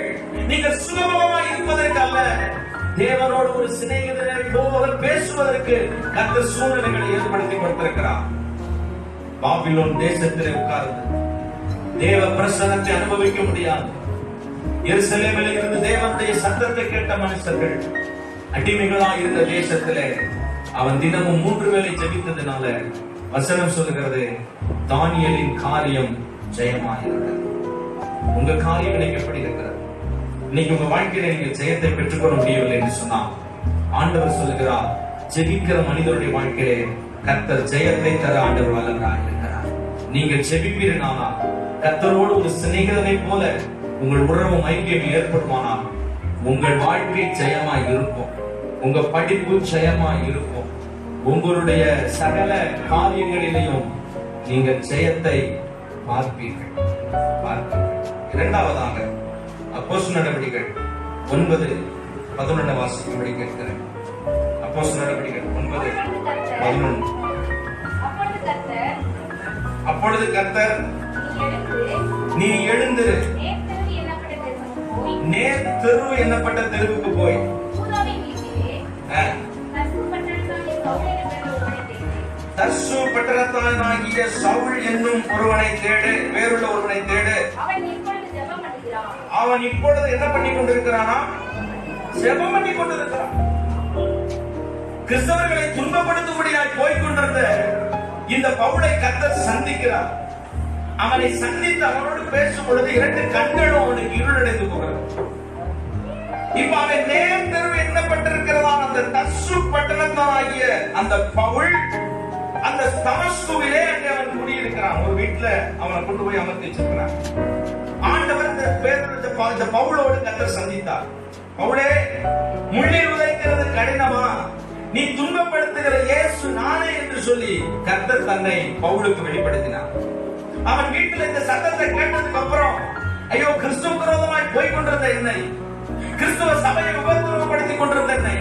S1: நீங்கள் சுலபமா இருப்பதற்கு அல்ல, தேவனோடு ஒரு சிநேகிதனை போல பேசுவதற்கு கர்த்தர் சூழ்நிலைகளை ஏற்படுத்தி கொடுத்திருக்கிறார். பாபிலோன் தேசத்திலே உட்கார்ந்து தேவ பிரசன்னத்தை அனுபவிக்க முடியாது. எருசலேமில் இருந்து தேவனுடைய சத்தத்தை கேட்ட மனுஷர்கள் அடிமைகளாக இருந்த தேசத்திலே அவன் தினமும் 3 வேளை ஜெபித்ததினால வசனம் சொல்லுகிறது, தானியேலின் காரியம் ஜெயமாயிருந்தது. உங்க காரியம் இன்னைக்கு எப்படி இருக்கிறது? இன்னைக்கு உங்க வாழ்க்கையில நீங்க ஜெயத்தை பெற்றுக்கொள்ள முடியவில்லை என்று சொன்னால் ஆண்டவர் சொல்லுகிறார், ஜெபிக்கிற மனிதனுடைய வாழ்க்கையிலே கர்த்தர் ஜெயத்தை தர ஆண்டவர் வல்லவராக இருக்கிறார். நீங்கள் ஜெபிப்பீர்களானால், கர்த்தரோடு ஒரு சிநேகிதனை போல உங்கள் உறவும் ஐக்கியம் ஏற்படுமானால் உங்கள் வாழ்க்கை ஜெயமாய் இருக்கும், உங்க படிப்பு ஜெயமாய் இருக்கும், உங்களுடைய சகல காரியங்களிலேயும் நீங்கள் ஜெயத்தை பார்ப்பீர்கள். இரண்டாவதாக அப்போஸ்தலர் நடவடிக்கைகள் 9:11 வாசிக்கும்படி கேட்கிறேன். அப்போஸ்தலர் நடவடிக்கைகள் 9:11. அப்பொழுது கர்த்தர், நீ எழுந்து நேர் தெரு என்னப்பட்ட தெருவுக்கு போய் தர்சு பட்டணத்தானாகிய சவுல் என்னும் ஒருவனை தேடு, வேறுள்ள ஒருவனை தேடு. அவன் இப்பொழுது என்ன பண்ணி கொண்டிருக்கிறானா? ஜெபம் பண்ணி கொண்டிருக்கிறான். கிறிஸ்தவர்களை துன்பப்படுத்தும்படியாய் போய்கொண்டிருந்த இந்த பவுலை கர்த்தர் சந்திக்கிறார். அவனை சந்தித்து அவனோடு பேசும் பொழுது 2 கண்களும் அவனுக்கு இருளடைந்து போகிறது. இப்ப அவன் நேர் தெரு எண்ணப்பட்டிருக்கிறதா அந்த தர்சு பட்டணத்தானாகிய அந்த பவுல் அந்த தமஸ்குவிலே அங்கே அவன் குடியிருக்கிறான். ஒரு வீட்டுல அவனை கொண்டு போய் அமர்த்தி வச்சிருக்கிறான். ஆண்டவர் இந்த பவுலோடு கர்த்தர் சந்தித்தார். பவுலே, முள்ளில் உதைக்கிறது கடினமா? நீ துன்பப்படுத்துகிற இயேசு நானே என்று சொல்லி கர்த்தர் தன்னை பவுலுக்கு வெளிப்படுத்தினார். அவன் வீட்டில் இந்த சத்தத்தை கேட்டதுக்கு அப்புறம், ஐயோ, கிறிஸ்துவ விரோதமாய் போய் கொண்டிருந்த என்னை, கிறிஸ்துவ சபையை உபத்திரவப்படுத்திக் கொண்டிருந்த என்னை,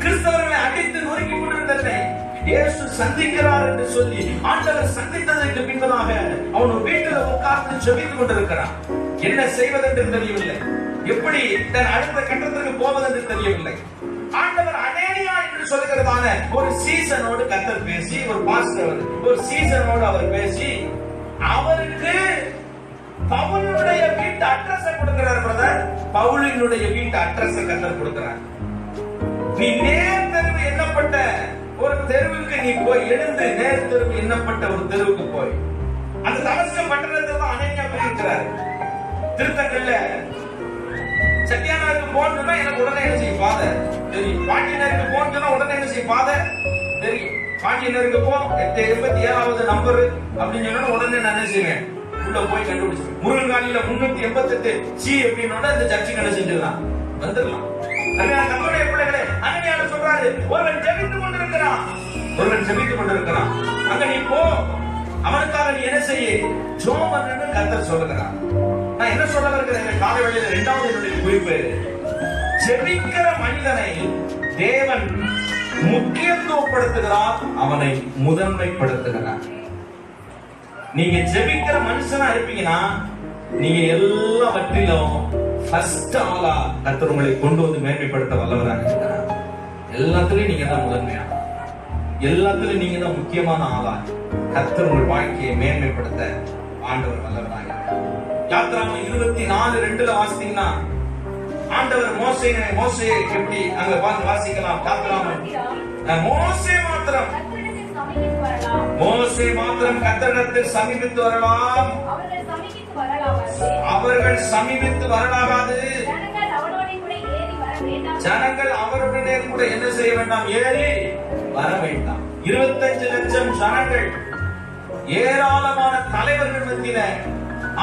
S1: கிறிஸ்தவர்களை அடித்து நொறுக்கி கொண்டிருந்த என்னை இயேசு சந்திக்கிறார் என்று சொல்லி ஆண்டவர் சந்தித்ததற்கு பின்பதாக அவன் ஒரு வீட்டில் உட்கார்ந்து ஜெபித்துக் கொண்டிருக்கிறான். என்ன செய்வதென்று தெரியவில்லை, எப்படி தன் அடுத்த கட்டத்திற்கு போவதென்று தெரியவில்லை. ஆண்டவர் அனேனியா என்று சொல்லுகிறதான ஒரு சீசனோடு கர்த்தர் பேசி, ஒரு பாஸ்டர் ஒரு சீசனோடு அவர் பேசி அவருக்கு பவுலுடைய வீட்டு அட்ரஸ் கொடுக்கிறார். பிரதர், பவுலினுடைய வீட்டு அட்ரஸ் கர்த்தர் கொடுக்கிறார். நீ நேர் தெருவு எண்ணப்பட்ட ஒரு தெருவுக்கு நீ போய், எழுந்து நேர் தெருவு எண்ணப்பட்ட ஒரு தெருவுக்கு போய், அந்த தமஸ்கு பட்டணத்தில் தான் அனேனியா போய் இருக்கிறார். திருத்தங்கல்ல சத்தியானாருக்கு போனா எனக்கு உடனே என்ன செய்யும் ஃபாதர் தெரியும், பாண்டியனருக்கு போனா உடனே என்ன செய்யும் ஃபாதர் தெரியும். பாண்டியனருக்கு போ 887வது நம்பர் அப்படின்னு சொன்னா உடனே நான் என்ன செய்வேன், உள்ள போய் கண்டுபிடிச்சு முருகன்காலியில 388 சி அப்படின்னோட இந்த சர்ச்சுக்கு என்ன செஞ்சிடலாம், வந்துடலாம். நம்மளுடைய பிள்ளைகளே, அனனியா சொல்றாரு, ஒருவன் ஜெபித்துக் கொண்டிருக்கிறான், ஒருவன் ஜெபித்துக் கொண்டிருக்கிறான், அங்க நீ போ, அவனுக்காக நீ என்ன செய்ய, ஜெபம் பண்ணு கர்த்தர் சொல்லுகிறான். நான் என்ன சொல்ல வருகிறேன், காலை வேளையில 2வது என்னுடைய குறிப்பு, ஜெபிக்கிற மனிதனை தேவன் முக்கியத்துவப்படுத்துகிறார், அவனை முதன்மைப்படுத்துகிறார். நீங்க ஜெபிக்கிற மனுஷனா இருப்பீங்கன்னா நீங்க எல்லாவற்றிலும் ஃபர்ஸ்ட் ஆளா கர்த்தர் உங்களை கொண்டு வந்து மேன்மைப்படுத்த வல்லவராக இருக்கிறார். எல்லாத்துலயும் நீங்க தான் முதன்மையா, எல்லாத்துலயும் நீங்க தான் முக்கியமான ஆளா கர்த்தர் உங்கள் வாழ்க்கையை மேன்மைப்படுத்த ஆண்டவர் வல்லவராக இருக்கிறார். யாத்திராகமம் 24:2 வாசித்தீங்கன்னா ஆண்டவர் மோசேயை எப்படி அங்க வாசிக்கலாம். யாத்திராகமம் மோசே மாத்திரம் கர்த்தரிடத்தில் சமீபித்து வரலாம், அவர்கள் சமீபித்து வரலாகாது. ஜனங்கள் அவருடனே கூட என்ன செய்ய வேண்டாம், ஏறி வர வேண்டாம். 25 லட்சம் ஜனங்கள் ஏராளமான தலைவர்கள் மத்தியில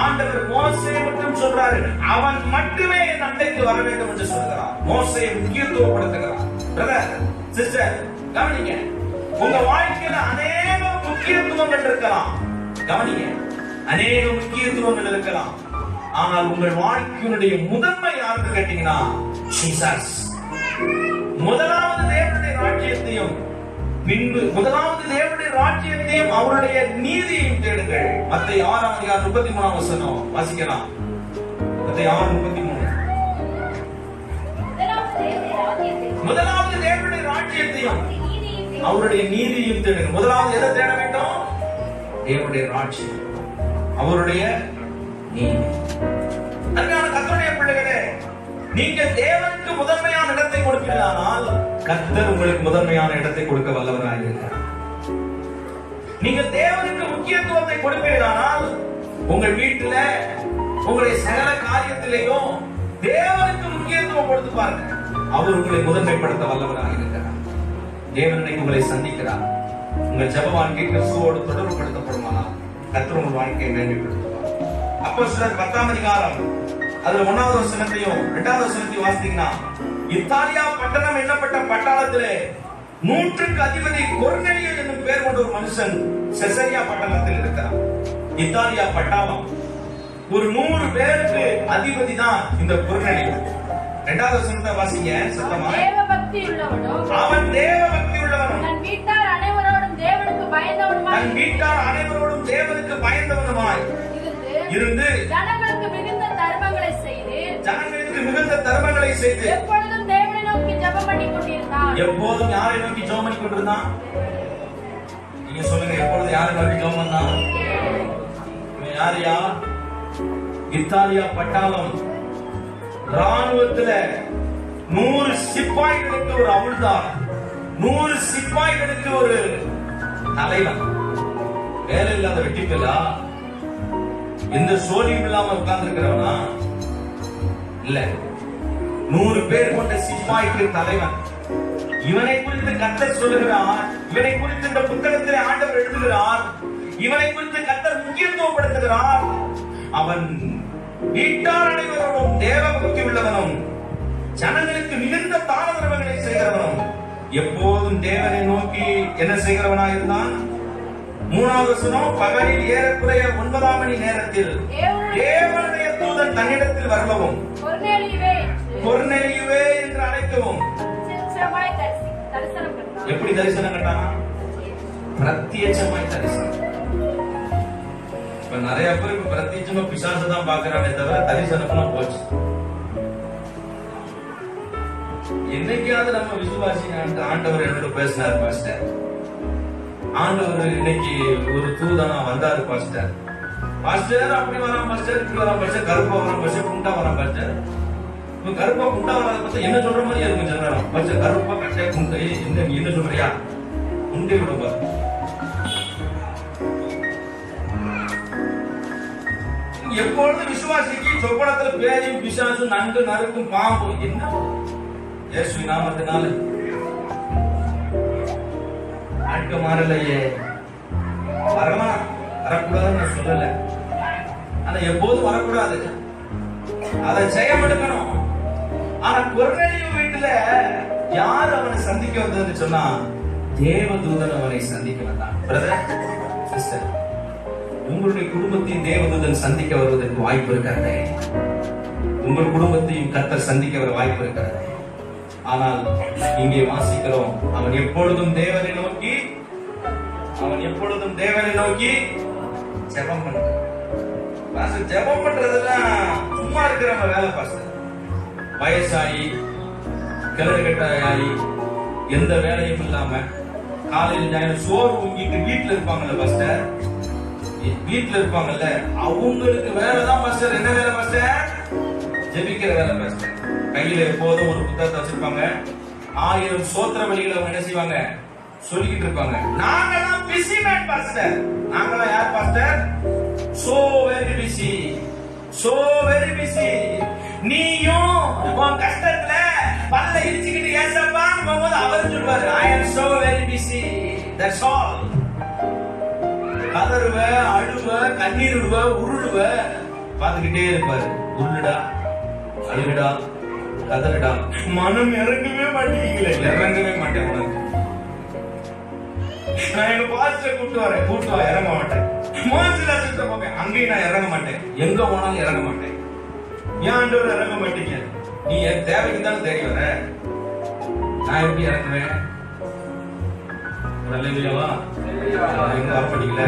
S1: ஆண்டவர் மோசேயை மட்டும் சொல்றாரு, அவன் மட்டுமே என் அண்டைக்கு வர வேண்டும் என்று சொல்கிறார். மோசேயை முக்கியத்துவப்படுத்துகிறார். பிரதர், சிஸ்டர், கவனிங்க. உங்க வாழ்க்கையில அநேக முக்கியத்துவங்கள் இருக்கலாம். கவனிங்க, அநேக முக்கியத்துவங்கள் இருக்கலாம். ஆனால் உங்கள் வாழ்க்கையினுடைய முதன்மை யாருக்கு கேட்டீங்கன்னா ஜீசஸ். முதலாவது தேவனுடைய ராஜ்யத்தையும் முதலாவது தேவனுடைய ராஜ்யத்தையும் அவருடைய நீதியையும் தேடுங்கள். மத்தேயு 6:33 வாசிக்கலாம். மத்தேயு 6:33. முதலாவது தேவனுடைய ராஜ்யத்தையும் அவருடைய நீதியையும் தேடுங்கள். முதலாவது எதை தேட வேண்டும்? தேவனுடைய ராஜ்யம், அவருடைய நீதி. அன்பான கர்த்தருடைய பிள்ளைகளே, நீங்கள் தேவனுக்கு முதன்மையான இடத்தை கொடுப்பீர்களானால் கர்த்தர் உங்களுக்கு முதன்மையான இடத்தை கொடுக்க வல்லவராக இருக்கிறார். நீங்கள் தேவனுக்கு முக்கியத்துவத்தை கொடுப்பீர்களானால் உங்கள் வீட்டில உங்களுடைய சகல காரியத்திலேயும் தேவனுக்கு முக்கியத்துவம் கொடுத்து பாருங்க. அவர் உங்களை முதன்மைப்படுத்த வல்லவராக இருக்கிறார். தேவன் உங்களை சந்திக்கிறார். உங்கள் ஜெப வாழ்க்கை கிறிஸ்துவோடு தொடர்புபடுத்தப்படுமானால் கர்த்தர் உங்கள் வாழ்க்கையை மேன்மைப்படுத்துவார். அப்போஸ்தலர் 10ஆம் அதிகாரம் அதுல 1வது வசனத்தையும் 2வது வசனத்தையும் வாசித்தீங்கன்னா, இத்தாலியா பட்டணம் என்னப்பட்ட பட்டாளத்திலே 100க்கு அதிபதி கொர்நேலியு என்னும் பெயர் கொண்ட ஒரு மனுஷன் செசரியா பட்டணத்தில் இருக்கிறார். இத்தாலியா பட்டாளம் ஒரு 100 பேருக்கு அதிபதி தான் இந்த கொர்நேலியு. 2வது வசனத்தை வாசிங்க சத்தமா.
S2: தேவபக்தி உள்ளவனும்
S1: அவன் தேவபக்தி உள்ளவனும்
S2: தன் வீட்டார் அனைவரோடும் தேவனுக்கு பயந்தவனுமாய் இருந்து
S1: ஜனங்களுக்கு மிகுந்த தர்மங்களை செய்து
S2: எப்பொழுதும் தேவனை நோக்கி ஜெபம் பண்ணிக் கொண்டிருந்தான்.
S1: எப்போதும் யாரை நோக்கி ஜெபம் பண்ணிக் கொண்டிருந்தான்? நீங்க சொல்லுங்க, எப்பொழுதும் யாரை நோக்கி ஜெபம் பண்ணான்? யாரையா? இத்தாலியா பட்டாளம் ராணுவத்துல 100 சிப்பாய்களுக்கு ஒரு அவுள்தார், 100 சிப்பாய்களுக்கு ஒரு தலைவன். வேலை இல்லாத வெட்டிக்கலா, எந்த சோழியும் இல்லாம உட்கார்ந்து இருக்கிறவனா இல்ல, 100 பேர் கொண்ட சிப்பாய்க்கு தலைவன். இவனை குறித்து கர்த்தர் சொல்லுகிறார். இவனை குறித்து இந்த புத்தகத்திலே ஆண்டவர் எழுதுகிறார். இவனை குறித்து கர்த்தர் முக்கியத்துவப்படுத்துகிறார். அவன் வீட்டார் அனைவரோடும் தேவபக்தி உள்ளவனும் ஜனங்களுக்கு மிகுந்த தான தர்மங்களை செய்கிறவனும் எப்போதும் தேவனை நோக்கி என்ன செய்கிறவனாக இருந்தான். 3வது வசனம், பகலில் ஏறக்குறைய 9ஆம் மணி நேரத்தில் தேவனுடைய தூதன் தன்னிடத்தில் வரவும் கொர்நேலியுவே என்று அழைக்கவும். எப்படி தரிசனம் கண்டானா? பிரத்யட்சமாய் தரிசனம். இப்ப நிறைய பேருக்கு பிரத்யட்சமா பிசாசு தான் பாக்குறானே தவிர தரிசனம்லாம் போச்சு. என்னைக்காவது நம்ம விசுவாசி ஆண்டவர் என்னோட பேசினார் பாஸ்டர், ஆண்டவர் இன்னைக்கு ஒரு தூதனா வந்தாரு பாஸ்டர், பாஸ்டர் அப்படி வரான் பாஸ்டர், இப்படி வரான் பாஸ்டர், கருப்பா வரான் பாஸ்டர், குண்டா வரான் பாஸ்டர். இப்ப கருப்பா குண்டா வராத பார்த்தா என்ன சொல்ற மாதிரி இருக்கும் ஜனரம். பாஸ்டர் கருப்பா கட்டை குண்டை என்ன சொல்றியா? குண்டை விடுவா. எப்பொழுது விசுவாசிக்கு சொப்பனத்துல பேரையும் பிசாசும் நன்கு நறுக்கும் பாம்பு என்ன இயேசு நாமத்தினால வாழ்க்கை மாறலையே. வரலாம், வரக்கூடாதுன்னு நான் சொல்லல, ஆனா எப்போதும் வரக்கூடாது, அதை ஜெயம் எடுக்கணும். ஆனா கொர்நேலியு வீட்டுல யார் அவனை சந்திக்க வந்ததுன்னு சொன்னா தேவதூதன் அவனை சந்திக்க வந்தான். பிரதர், சிஸ்டர், உங்களுடைய குடும்பத்தையும் தேவதூதன் சந்திக்க வருவதற்கு வாய்ப்பு இருக்கிறது. உங்கள் குடும்பத்தையும் கர்த்தர் சந்திக்க வர வாய்ப்பு இருக்கிறது. ஆனால் இங்கே வாசிக்கிறோம், அவன் எப்பொழுதும் தேவனை நோக்கி ஜெபம் பண்றான். ஜெபம் பண்றதுலாம் சும்மா இருக்கிறவங்க வேலை பாஸ்டர். வயசாகி கிளறுகட்டாயி எந்த வேலையும் இல்லாம காலையில் சோறு ஊங்கிட்டு வீட்டுல இருப்பாங்கல்ல பாஸ்டர், வீட்டுல இருப்பாங்கல்ல, அவங்களுக்கு வேலைதான் பாஸ்டர். என்ன வேலை பாஸ்டர்? ஜெபிக்கிற வேலை பாஸ்டர். கையில எப்போதும் ஒரு புத்தகத்தை வச்சிருப்பாங்க. 1000 சோத்திர வழிகளை அவங்க என்ன செய்வாங்க? சொல்லிக்கிட்டு இருப்பாங்க. நாங்கெல்லாம் பிஸி மேன் பாஸ்டர். நாங்கெல்லாம் யார் pastor? So very busy, so very busy. நீயும் உன் கஷ்டத்துல பல்ல இடிச்சுக்கிட்டு ஏசப்பான்னு போகும்போது அவர் சொல்வாரு, I am so very busy. That's all. அதை கதறுவ, அழுவ, கண்ணீர் விடுவ, உருளுவ, பார்த்துக்கிட்டே இருப்பாரு. உருளுடா, அழுகுடா, கதறுடா, மனம் இறங்கவே மாட்டேங்கிறீங்களே. இறங்கவே மாட்டேன் உனக்கு. நான் எங்க பாஸ்டரை கூட்டு வரேன், கூட்டு வா, இறங்க மாட்டேன். மோசிலாசத்தை போவேன், அங்கேயும் நான் இறங்க மாட்டேன். எங்க போனாலும் இறங்க மாட்டேன். ஏன் ஆண்டவர் இறங்க மாட்டீங்க? நீ என் தேவைக்கு தானே தேடி வர. நான் எப்படி இறங்குவேன்? நல்லவா எங்க வரப்பட்டீங்கள?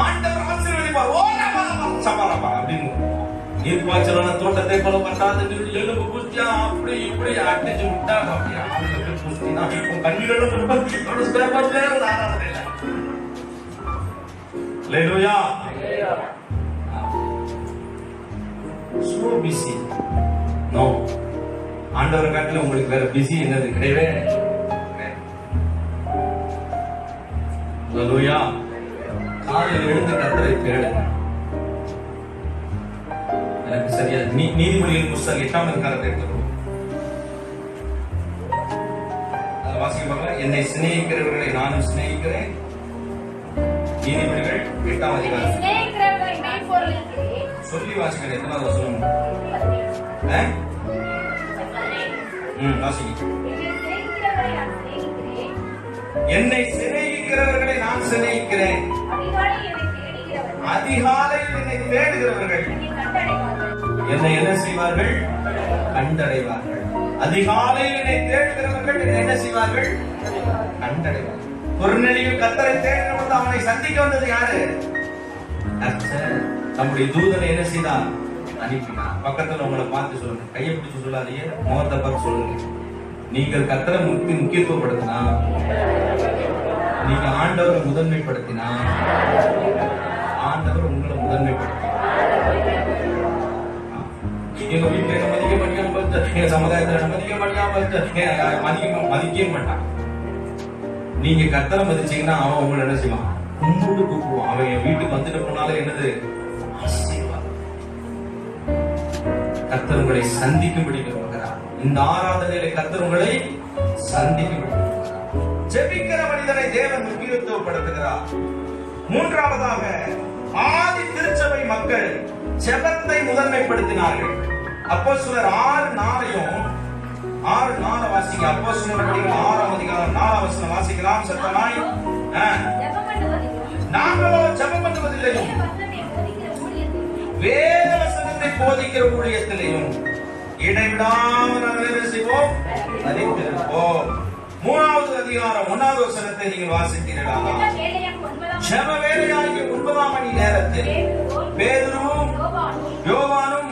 S1: ஆண்டவர் ஆசீர்வதிப்பார். ஓரமா சமாளப்பா அப்படின்னு நீர்ப்பாய்ச்சலான தோட்டத்தை போல பட்டாது எலும்பு குத்தியா அப்படி இப்படி அடிச்சு விட்டா அப்படியே ஆளுக்கு குஸ்தினா உன் கண்ணீரோட ஒரு ஆராதனை இல்லை. அல்லேலூயா. So busy. No. ஆண்டவர் காட்டில உங்களுக்கு வேற பிஸி என்னது கிடையவே. அல்லேலூயா. காலையில் எழுந்து கர்த்தரை தேடுங்க. எனக்கு சரியா நீதிமொழியின் புத்தகம் 8ஆம் அதிகாரத்தை எடுத்துக்கணும். அதை வாசிக்க பார்க்கலாம். என்னை சிநேகிக்கிறவர்களை நானும் சிநேகிக்கிறேன். நீதிமொழிகள் 8ஆம் அதிகாரம். சொல்லி வாசிக்கிறேன். எத்தனாவது சொல்லணும்? வாசிக்க. என்னை சிநேகிக்கிறவர்களை நான் சிநேகிக்கிறேன். அதிகாலையில் என்னை தேடுகிறவர்கள் என்னை என்ன செய்வார்கள்? கண்டடைவார்கள். அதிகாலையில் என்னை தேடுகிறவர்கள் என்ன செய்வார்கள்? கண்டடைவார்கள். குறுநெறியில் கர்த்தரை தேடினபோது அவனை சந்திக்க வந்தது யாரு? கர்த்தர் நம்முடைய தூதனை என்ன செய்தார்? அனுப்பினார். பக்கத்துல உங்களை பார்த்து சொல்லுங்க, கையை பிடிச்சு சொல்லாதீங்க, முகத்தை பார்த்து சொல்லுங்க. நீங்கள் கர்த்தரை முக்கியத்துவப்படுத்தினா, நீங்க ஆண்டவரை முதன்மைப்படுத்தினா, ஆண்டவர் உங்களை முதன்மைப்படுத்தினார். எங்க வீட்டுல என்ன மதிக்க மாட்டாம, எங்க சமுதாயத்துல மதிக்க மாட்டாம, மதிக்கவே மாட்டான். நீங்க கர்த்தரை மதிச்சீங்கன்னா அவன் உங்களை என்ன செய்வான்? கும்பிட்டு கூப்பிடுவான். அவன் என் வீட்டுக்கு வந்துட்டு போனாலும் என்னது? கர்த்தர் உங்களை சந்திக்கும்படி விரும்புகிறார். இந்த ஆராதனையில கர்த்தர் உங்களை சந்திக்கும்படி விரும்புகிறார். ஜெபிக்கிற மனிதனை தேவன் முக்கியத்துவப்படுத்துகிறார். மூன்றாவதாக, ஆதி திருச்சபை மக்கள் ஜெபத்தை முதன்மைப்படுத்தினார்கள். அப்போஸ்தலர் 6:4 வாசிங்க. அப்போஸ்தலர் 6ஆம் அதிகாரம் 4ஆம் வசனம் வாசிக்கலாம் சத்தமாய். நாங்களோ ஜெபம் பண்ணுவதில்லையும் வேத வசனத்தை போதிக்கிற ஊழியத்திலையும் இடைவிடாமல் நாங்கள் செய்வோம், மதித்திருப்போம். 3ஆவது அதிகாரம் 1ஆவது வசனத்தை நீங்கள் வாசித்தீர்களா? ஜெப வேலையாகிய 9ஆம் மணி நேரத்தில் பேதுருவும் யோவானும்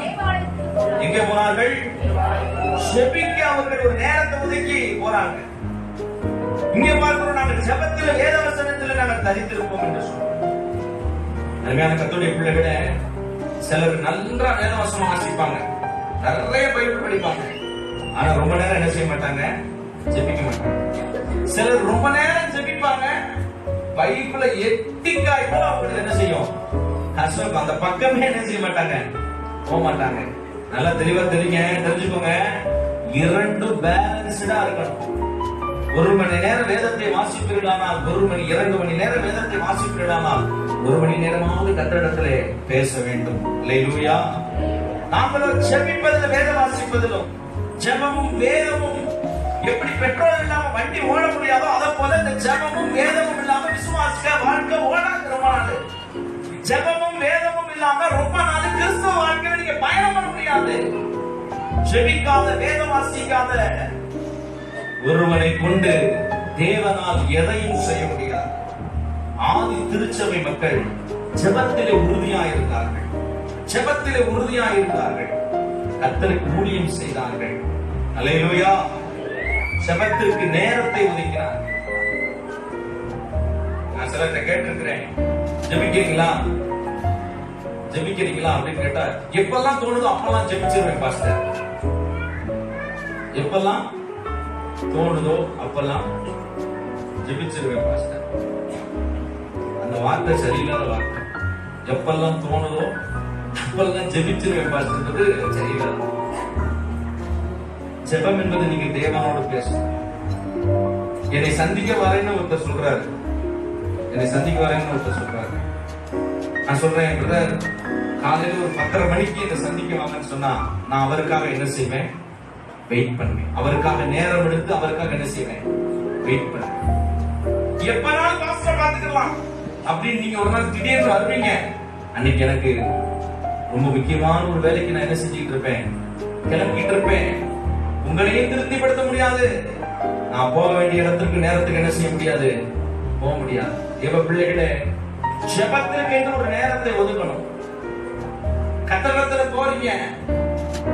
S1: எங்கே போனார்கள்? ஜெபிக்க அவர்கள் ஒரு நேரத்தை ஒதுக்கி போறாங்க. இங்கே பார்க்கிறோம், நாங்கள் ஜெபத்தில் வேத வசனத்தில் நாங்கள் தரித்திருப்போம் என்று சொல்றோம். அருமையான கர்த்தருடைய பிள்ளைகளே, சிலர் நல்லா வேதவசனம் வாசிப்பாங்க, நிறைய பைபிள் படிப்பாங்க. ஆனா ரொம்ப நேரம் என்ன செய்ய மாட்டாங்க? ஜெபிக்க மாட்டாங்க. சிலர் ரொம்ப நேரம் ஜெபிப்பாங்க, பைபிளை எட்டிக்காய் போல அப்படி என்ன செய்யும்? கஷ்டம். அந்த பக்கமே என்ன செய்ய மாட்டாங்க? போக மாட்டாங்க. நல்லா தெளிவா தெரிஞ்சுக்கோங்க. இரண்டு பேலன்ஸ்டா இருக்கணும். 1 மணி நேரம் வேதத்தை வாசிப்பீர்களானால், 2 மணி நேரம் வேதத்தை வாசிப்பீர்களானால் 1 மணி நேரமாவது கர்த்தரிடத்திலே பேச வேண்டும். அல்லேலூயா. நாமளும் ஜெபிப்பதிலும் வேத வாசிப்பதிலும், ஜெபமும் வேதமும் எப்படி பெட்ரோல் இல்லாம வண்டி ஓட முடியாதோ அதை போல இந்த ஜெபமும் வேதமும் இல்லாம விசுவாசிக்க வாழ்க்கை ஓடாது. ரொம்ப நாள் ஜெபமும் வேதமும் இல்லாம ரொம்ப நாள் கிறிஸ்துவ வாழ்க்கையில நீங்க பயணம் பண்ண முடியாது. ஜெபிக்காத வேத வாசிக்காத ஒருவனை கொண்டு தேவனால் எதையும் செய்ய முடியாது. ஆதி திருச்சபை மக்கள் ஜெபத்திலே உறுதியாயிருந்தார்கள். ஜெபத்திலே உறுதியாயிருந்தார்கள். கர்த்தருக்கு ஊழியம் செய்தார்கள். அல்லேலூயா. ஜெபத்திற்கு நேரத்தை ஒதுக்கினார்கள். நான் சிலர்கிட்ட கேட்டிருக்கிறேன், ஜெபிக்கிறீங்களா அப்படின்னு கேட்டா, எப்பெல்லாம் தோணுதோ அப்பெல்லாம் ஜெபிச்சிருவேன் பாஸ்டர். எப்பெல்லாம் தோணுதோ அப்பெல்லாம் ஜெபிச்சிருவேன் பாஸ்டர். அந்த வார்த்தை சரியில்லாத வார்த்தை. எப்பெல்லாம் தோணுதோ அப்பெல்லாம் ஜெபிச்சிருவேன் பாஸ்டர் சரியில்லாத. ஜெபம் என்பது நீங்க தேவனோடு பேசணும். என்னை சந்திக்க வரேன்னு ஒருத்தர் சொல்றாரு. நான் சொல்றேன் பிரதர், காலையில ஒரு 10:30 மணிக்கு என்ன சந்திக்க வாங்கன்னு சொன்னா நான் அவருக்காக என்ன செய்வேன்? வெயிட் பண்ணுவேன். அவருக்காக நேரம் எடுத்து அவருக்காக என்ன செய்வேன்? வெயிட் பண்ணுவேன். எப்பனாலும் பாஸ்டர் பாத்துக்கலாம் அப்படின்னு நீங்க ஒரு நாள் திடீர்னு வருவீங்க. அன்னைக்கு எனக்கு ரொம்ப முக்கியமான ஒரு வேலைக்கு நான் என்ன செஞ்சுட்டு இருப்பேன்? கிளம்பிட்டு இருப்பேன். உங்களையும் திருப்திப்படுத்த முடியாது. நான் போக வேண்டிய இடத்துக்கு நேரத்துக்கு என்ன செய்ய முடியாது? போக முடியாது. தேவ பிள்ளைகளே, ஜெபத்திற்கு என்று ஒரு நேரத்தை ஒதுக்கணும். கத்தரத்துல போறீங்க,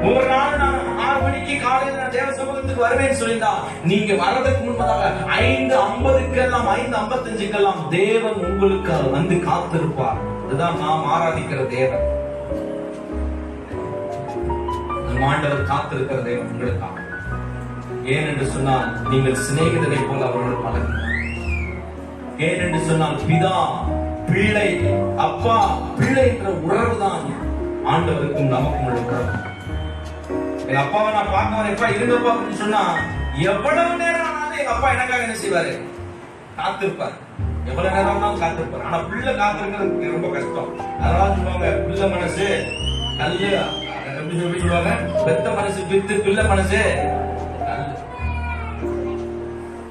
S1: ஒவ்வொரு நாளும் நான் 6 மணிக்கு காலையில் நான் தேவ சமூகத்துக்கு வருவேன்னு சொல்லியிருந்தா, நீங்க வர்றதுக்கு முன்பதாக 5:50க்கெல்லாம் 5:55க்கெல்லாம் தேவன் உங்களுக்கு வந்து காத்திருப்பார். இதுதான் நாம் ஆராதிக்கிற தேவன். ஆண்டவர் காத்திருக்கிற தேவன் உங்களுக்காக. ஏன் என்று சொன்னால் நீங்கள் சிநேகிதனை போல அவரோடு பழகுங்கள். ஏன் என்று சொன்னால் பிதா பிள்ளை, அப்பா பிள்ளை என்ற உறவு தான் ஆண்டவருக்கும் நமக்கும் உள்ள உறவு. எங்க அப்பாவை நான் பார்க்க எப்பா இருங்கப்பா அப்படின்னு சொன்னா எவ்வளவு நேரம் ஆனாலும் எங்க அப்பா எனக்காக என்ன செய்வாரு? காத்திருப்பார். எவ்வளவு நேரம் ஆனாலும் காத்திருப்பார். ஆனா பிள்ளை காத்திருக்கிறது ரொம்ப கஷ்டம். அதாவது சொல்லுவாங்க, பிள்ளை மனசு கல்லு, எப்படி சொல்லுவாங்க, பெத்த மனசு பித்து, பிள்ளை மனசு கல்லு.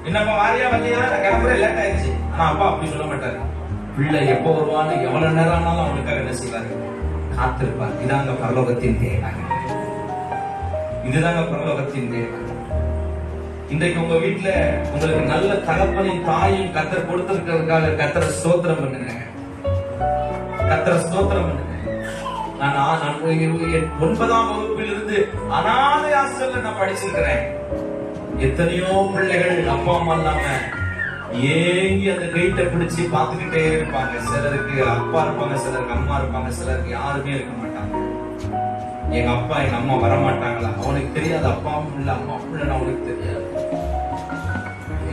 S1: என்னப்பா வாரியா வந்தியா? நான் கிளம்புற லேட் ஆயிடுச்சு. ஆனா அப்பா அப்படி சொல்ல மாட்டாரு. பிள்ளை எப்போ வருவான்னு எவ்வளவு நேரம் ஆனாலும் அவனுக்காக என்ன செய்வாரு? காத்திருப்பார். இதாங்க பரலோகத்தின் தேவை. இதுதாங்க பரலோகத்தின் தேவை. இன்றைக்கு உங்க வீட்டுல உங்களுக்கு நல்ல தகப்பனையும் தாயும் கத்தர் கொடுத்திருக்கிறதுக்காக கத்தரை ஸ்தோத்திரம் பண்ணுங்க. கத்தரை ஸ்தோத்திரம் பண்ணுங்க. நான் 9ஆம் வகுப்பிலிருந்து அனாதை ஆசிரியர்ல நான் படிச்சிருக்கிறேன். எத்தனையோ பிள்ளைகள் அப்பா அம்மா இல்லாம ஏங்கி அந்த கைட்டை பிடிச்சு பார்த்துக்கிட்டே இருப்பாங்க. சிலருக்கு அப்பா இருப்பாங்க, சிலருக்கு அம்மா இருப்பாங்க, சிலருக்கு யாருமே இருக்க மாட்டாங்க. எங்க அப்பா எங்க அம்மா வரமாட்டாங்களா? அவனுக்கு தெரியாது. அப்பாவும் இல்ல அம்மாவும் இல்ல, அவனுக்கு தெரியாது.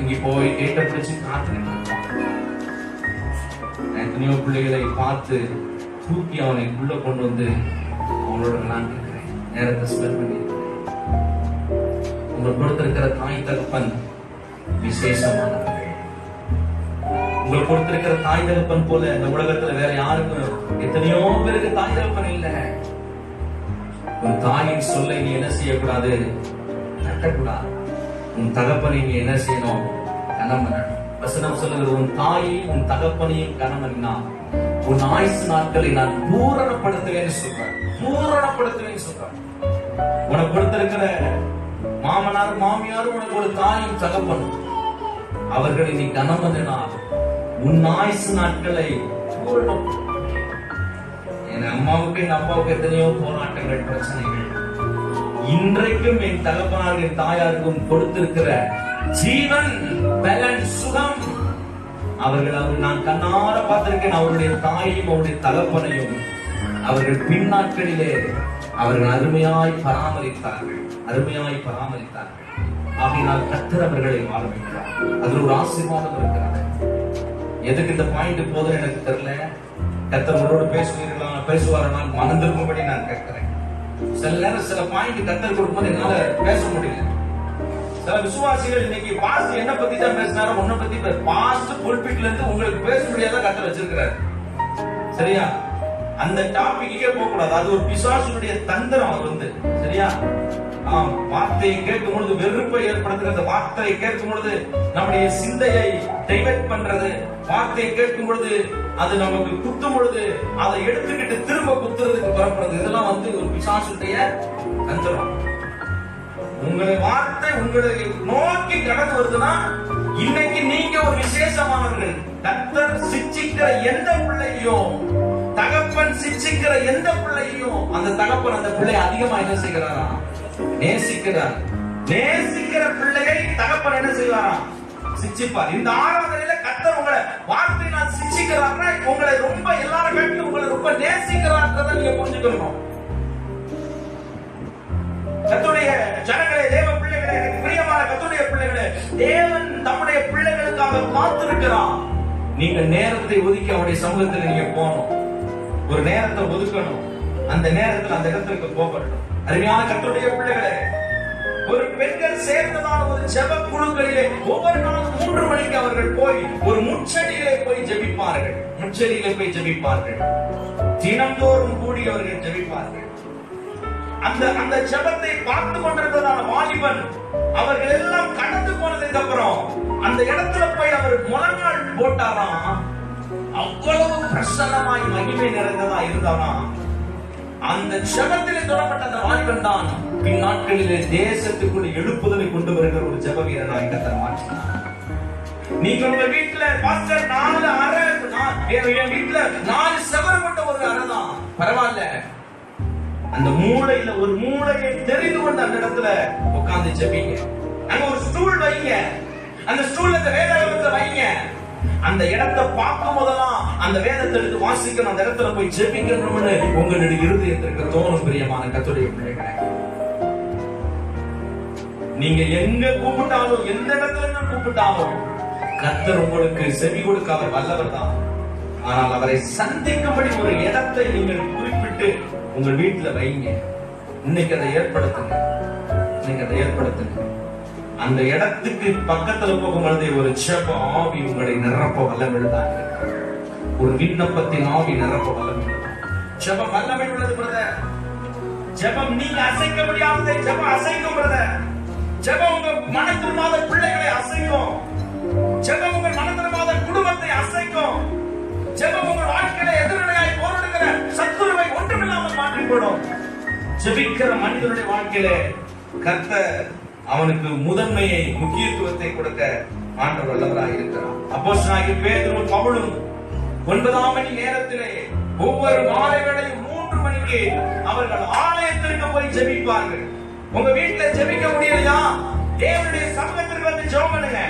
S1: இங்க போய் கைட்டை பிடிச்சு காத்துக்கிட்டு இருப்பான். எத்தனையோ பிள்ளைகளை பார்த்து தூக்கி அவனை உள்ள கொண்டு வந்து அவனோட நான் இருக்கிறேன், நேரத்தை ஸ்பெண்ட் பண்ணி. உங்களுக்கு கொடுத்திருக்கிற தாய் தகப்பன் விசேஷமானவர்கள். உங்களுக்கு கொடுத்திருக்கிற தாய் தகப்பன் போல இந்த உலகத்துல வேற யாருக்கும், எத்தனையோ பேருக்கு தாய் தகப்பன் இல்ல. உன் தாயின் சொல்லை நீ என்ன செய்யக்கூடாது? தட்டக்கூடாது. உன் தகப்பனை நீ என்ன செய்யணும்? கனம் பண்ணணும். வசனம் சொல்லுகிறது, உன் தாயையும் உன் தகப்பனையும் கனம் பண்ணினா உன் ஆயுசு நாட்களை நான் பூரணப்படுத்துவேன்னு சொல்றேன். பூரணப்படுத்துவேன்னு சொல்றேன். உனக்கு கொடுத்திருக்கிற மாமனார் மாமியாரும் உனக்கு ஒரு தாயும் தகப்பனும், அவர்களை நீ கனம் பண்ணினால் உன் ஆயுசு நாட்களை பூரணப்படுத்தும். என் அம்மாவுக்கு என் அப்பாவுக்கு எத்தனையோ போராட்டங்கள், பிரச்சனைகள். இன்றைக்கும் என் தகப்பனார் என் தாயாருக்கும் கொடுத்திருக்கிற ஜீவன், பலன், சுகம் அவர்கள் நான் கண்ணார பார்த்திருக்கேன். அவருடைய தாயையும் அவருடைய தகப்பனையும் அவர்கள் பின்னாட்களிலே அவர்கள் அருமையாய் பராமரித்தார்கள், அருமையாய் பராமரித்தார்கள். ஆகையினால் கர்த்தர் அவர்களை வாழ வைக்கிறார். அதுல ஒரு ஆசீர்வாதம் இருக்கிறார். எதுக்கு இந்த பாயிண்ட் போதும் எனக்கு தெரியல. கர்த்தர் உங்களோடு பேசுவாரனால் மனந்திருக்கும்படி நான் கேட்கிறேன். சில நேரம் சில பாயிண்ட் கர்த்தர் கொடுக்கும்போது என்னால பேச முடியல. சில விசுவாசிகள் இன்னைக்கு பாஸ்ட் என்ன பத்தி தான் பேசினாரோ உன்னை பத்தி பாஸ்ட் புல்பிட்ல இருந்து உங்களுக்கு பேச முடியாத கர்த்தர் வச்சிருக்கிறார். சரியா? அந்த டாபிக்கே போக கூடாது. அது ஒரு பிசாசுடைய தந்திரம். அது வந்து சரியா? வார்த்தையை கேட்கும் பொழுது வெறுப்பை ஏற்படுத்துகிறது. வார்த்தையை கேட்கும் பொழுது நம்முடைய சிந்தையை டைவர்ட் பண்றது. வார்த்தையை கேட்கும் பொழுது அது நமக்கு குத்தும் பொழுது அதை எடுத்துக்கிட்டு திரும்ப குத்துறதுக்கு புறப்படுறது. இதெல்லாம் வந்து ஒரு பிசாசுடைய தந்திரம். உங்களை வார்த்தை உங்களை நோக்கி கடந்து வருதுன்னா இன்னைக்கு நீங்க ஒரு விசேஷமானவர்கள். கர்த்தர் சிட்சிக்கிற எந்த பிள்ளையும், தகப்பன் சிட்சிக்கிற எந்த பிள்ளையும் அந்த தகப்பன் அந்த பிள்ளை அதிகமா என்ன செய்கிறாரா? நேசிக்கிறார். நேசிக்கிற பிள்ளையை தகப்பன் என்ன செய்வாரா? சிட்சிப்பார். இந்த ஆராதனையில கர்த்தர் உங்களை வார்த்தையினால் சிட்சிக்கிறார்னா உங்களை ரொம்ப எல்லாரும் கேட்டு உங்களை ரொம்ப நேசிக்கிறார்ன்றதை நீங்க புரிஞ்சுக்கணும். கர்த்தருடைய ஜனங்களே, தேவ பிள்ளைகளே, எனக்கு பிரியமான கர்த்தருடைய பிள்ளைகளே, தேவன் தம்முடைய பிள்ளைகளுக்காக காத்திருக்கிறார். நீங்க நேரத்தை ஒதுக்கி அவருடைய சமூகத்தில் நீங்க போகணும். ஒரு நேரத்தை ஒதுக்கணும். அந்த நேரத்தில் அந்த இடத்திற்கு போகணும். அருமையான கர்த்தருடைய பிள்ளைகளே, ஒரு பெண்கள் சேர்ந்ததான ஒரு ஜெப குழுக்களிலே ஒவ்வொரு நாளும் 3 மணிக்கு அவர்கள் போய் ஒரு முச்செடியிலே போய் ஜெபிப்பார்கள். முச்செடியிலே போய் ஜெபிப்பார்கள். தினந்தோறும் கூடி அவர்கள் ஜெபிப்பார்கள். அந்த ஜெபத்தை பார்த்து கொண்டிருந்ததான வாலிபன் அவர்கள் எல்லாம் கடந்து போனதுக்கு அப்புறம் அந்த இடத்துல போய் அவர் முழங்கால் போட்டாராம். அவ்வளவு பிரசன்னமாய் மகிமை நிறைந்ததா இருந்தாராம். அந்த ஜெபத்திலே தொடரப்பட்ட அந்த வாலிபன் தான் பின்னாட்களிலே தேசத்துக்குள்ள எழுப்புதலை கொண்டு வருகிற ஒரு ஜெப வீரனாய் கர்த்தர் மாற்றினார். நீங்க உங்க வீட்டுல பாஸ்டர் 4 அறை, என் வீட்டுல 4 செவர் கொண்ட ஒரு அறை தான் பரவாயில்ல. அந்த மூளையில ஒரு மூளையை தெரிந்து கொண்டு அந்த இடத்துல உட்கார்ந்து ஜெபிங்க. அங்க ஒரு ஸ்டூல் வைங்க. அந்த ஸ்டூல்ல இந்த வேதாகமத்தை வைங்க. அந்த இடத்தை பார்க்கும் போதெல்லாம் அந்த வேதத்தை எடுத்து வாசிக்கணும். அந்த இடத்துல போய் ஜெபிக்கணும்னு உங்களுடைய இருதயத்திற்கு தோணும். பிரியமான கர்த்தருடைய பிள்ளைகளே, நீங்க எங்க கூப்பிட்டாலும் எந்த இடத்துல கூப்பிட்டாலும் கர்த்தர் உங்களுக்கு செவி கொடுக்க அவர் வல்லவர் தான். ஆனால் அவரை சந்திக்கும்படி ஒரு இடத்தை நீங்கள் குறிப்பிட்டு உங்கள் வீட்டுல வைங்க. இன்னைக்கு அதை ஏற்படுத்துங்க. அந்த இடத்துக்கு பக்கத்துல போகும்போது ஒரு ஜெப ஆவி உங்களை நிரப்ப வல்லமிழ்தான். ஒரு விண்ணப்பத்தின் ஆவி நிரப்ப வல்லமிழ்தான். ஜெபம் வல்லமை உள்ளது பிரதர். ஜெபம் நீங்க அசைக்க முடியாததை ஜெபம் அசைக்கும் பிரதர். ஜெபம் உங்க மனதிருமாத பிள்ளைகளை அசைக்கும். ஜெபம் உங்கள் மனதிருமாத குடும்பத்தை அசைக்கும். ஜெபம் உங்கள் வாழ்க்கையில எதிர்நிலையாய் போராடுகிற சத்துருவை ஒன்றுமில்லாமல் மாற்றிவிடும். ஜெபிக்கிற மனிதனுடைய வாழ்க்கையில கர்த்தர் அவனுக்கு முதன்மையை முக்கியத்துவத்தை கொடுக்க ஆண்டவர் வல்லவராக இருக்கிறார். அப்போஸ்தலனாகிய பேதுருவும் பவுலும் 9ஆம் மணி நேரத்திலே ஒவ்வொரு மாலை வேளையும் 3 மணிக்கு அவர்கள் ஆலயத்திற்கு போய் ஜெபிப்பார்கள். உங்க வீட்டுல ஜெபிக்க முடியலையா? தேவனுடைய சமூகத்திற்கு வந்து ஜெபம் பண்ணுங்க.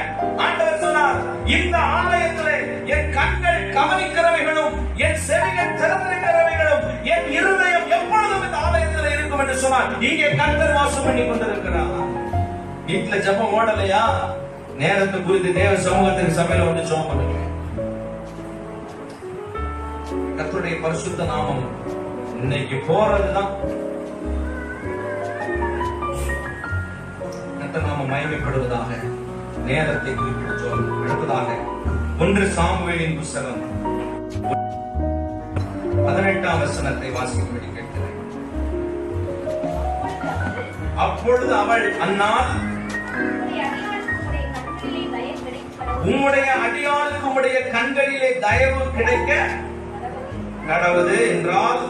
S1: ஆண்டவர் சொன்னார், இந்த ஆலயத்திலே என் கண்கள் கவனிக்கிறவைகளும் என் செவிகள் திறந்திருக்கிறவைகளும் என் இருதயம் எப்பொழுதும் இந்த ஆலயத்தில் இருக்கும் என்று சொன்னார். இங்கே கர்த்தர் வாசம் பண்ணி கொண்டிருக்கிறார். வீட்டுல ஜெபம் ஓடலையா? நேரத்தை குறித்து தேவ சமூகத்திற்கு சபையில வந்து ஜெபம் பண்ணுங்க. கர்த்தருடைய பரிசுத்த நாமம் இன்னைக்கு போறதுதான் நாம மகிமைப்படுவதாக. நேரத்தை குறிப்பிட்டு அடுத்ததாக 1 சாமுவேலின் புத்தகம் 18ஆம் வசனத்தை வாசிக்கும்படி கேட்கிறேன். அப்பொழுது அவள், அந்நாள் உம்முடைய அடியாளுக்கு உம்முடைய கண்களிலே தயவு கிடைக்க கடவுது என்றால்,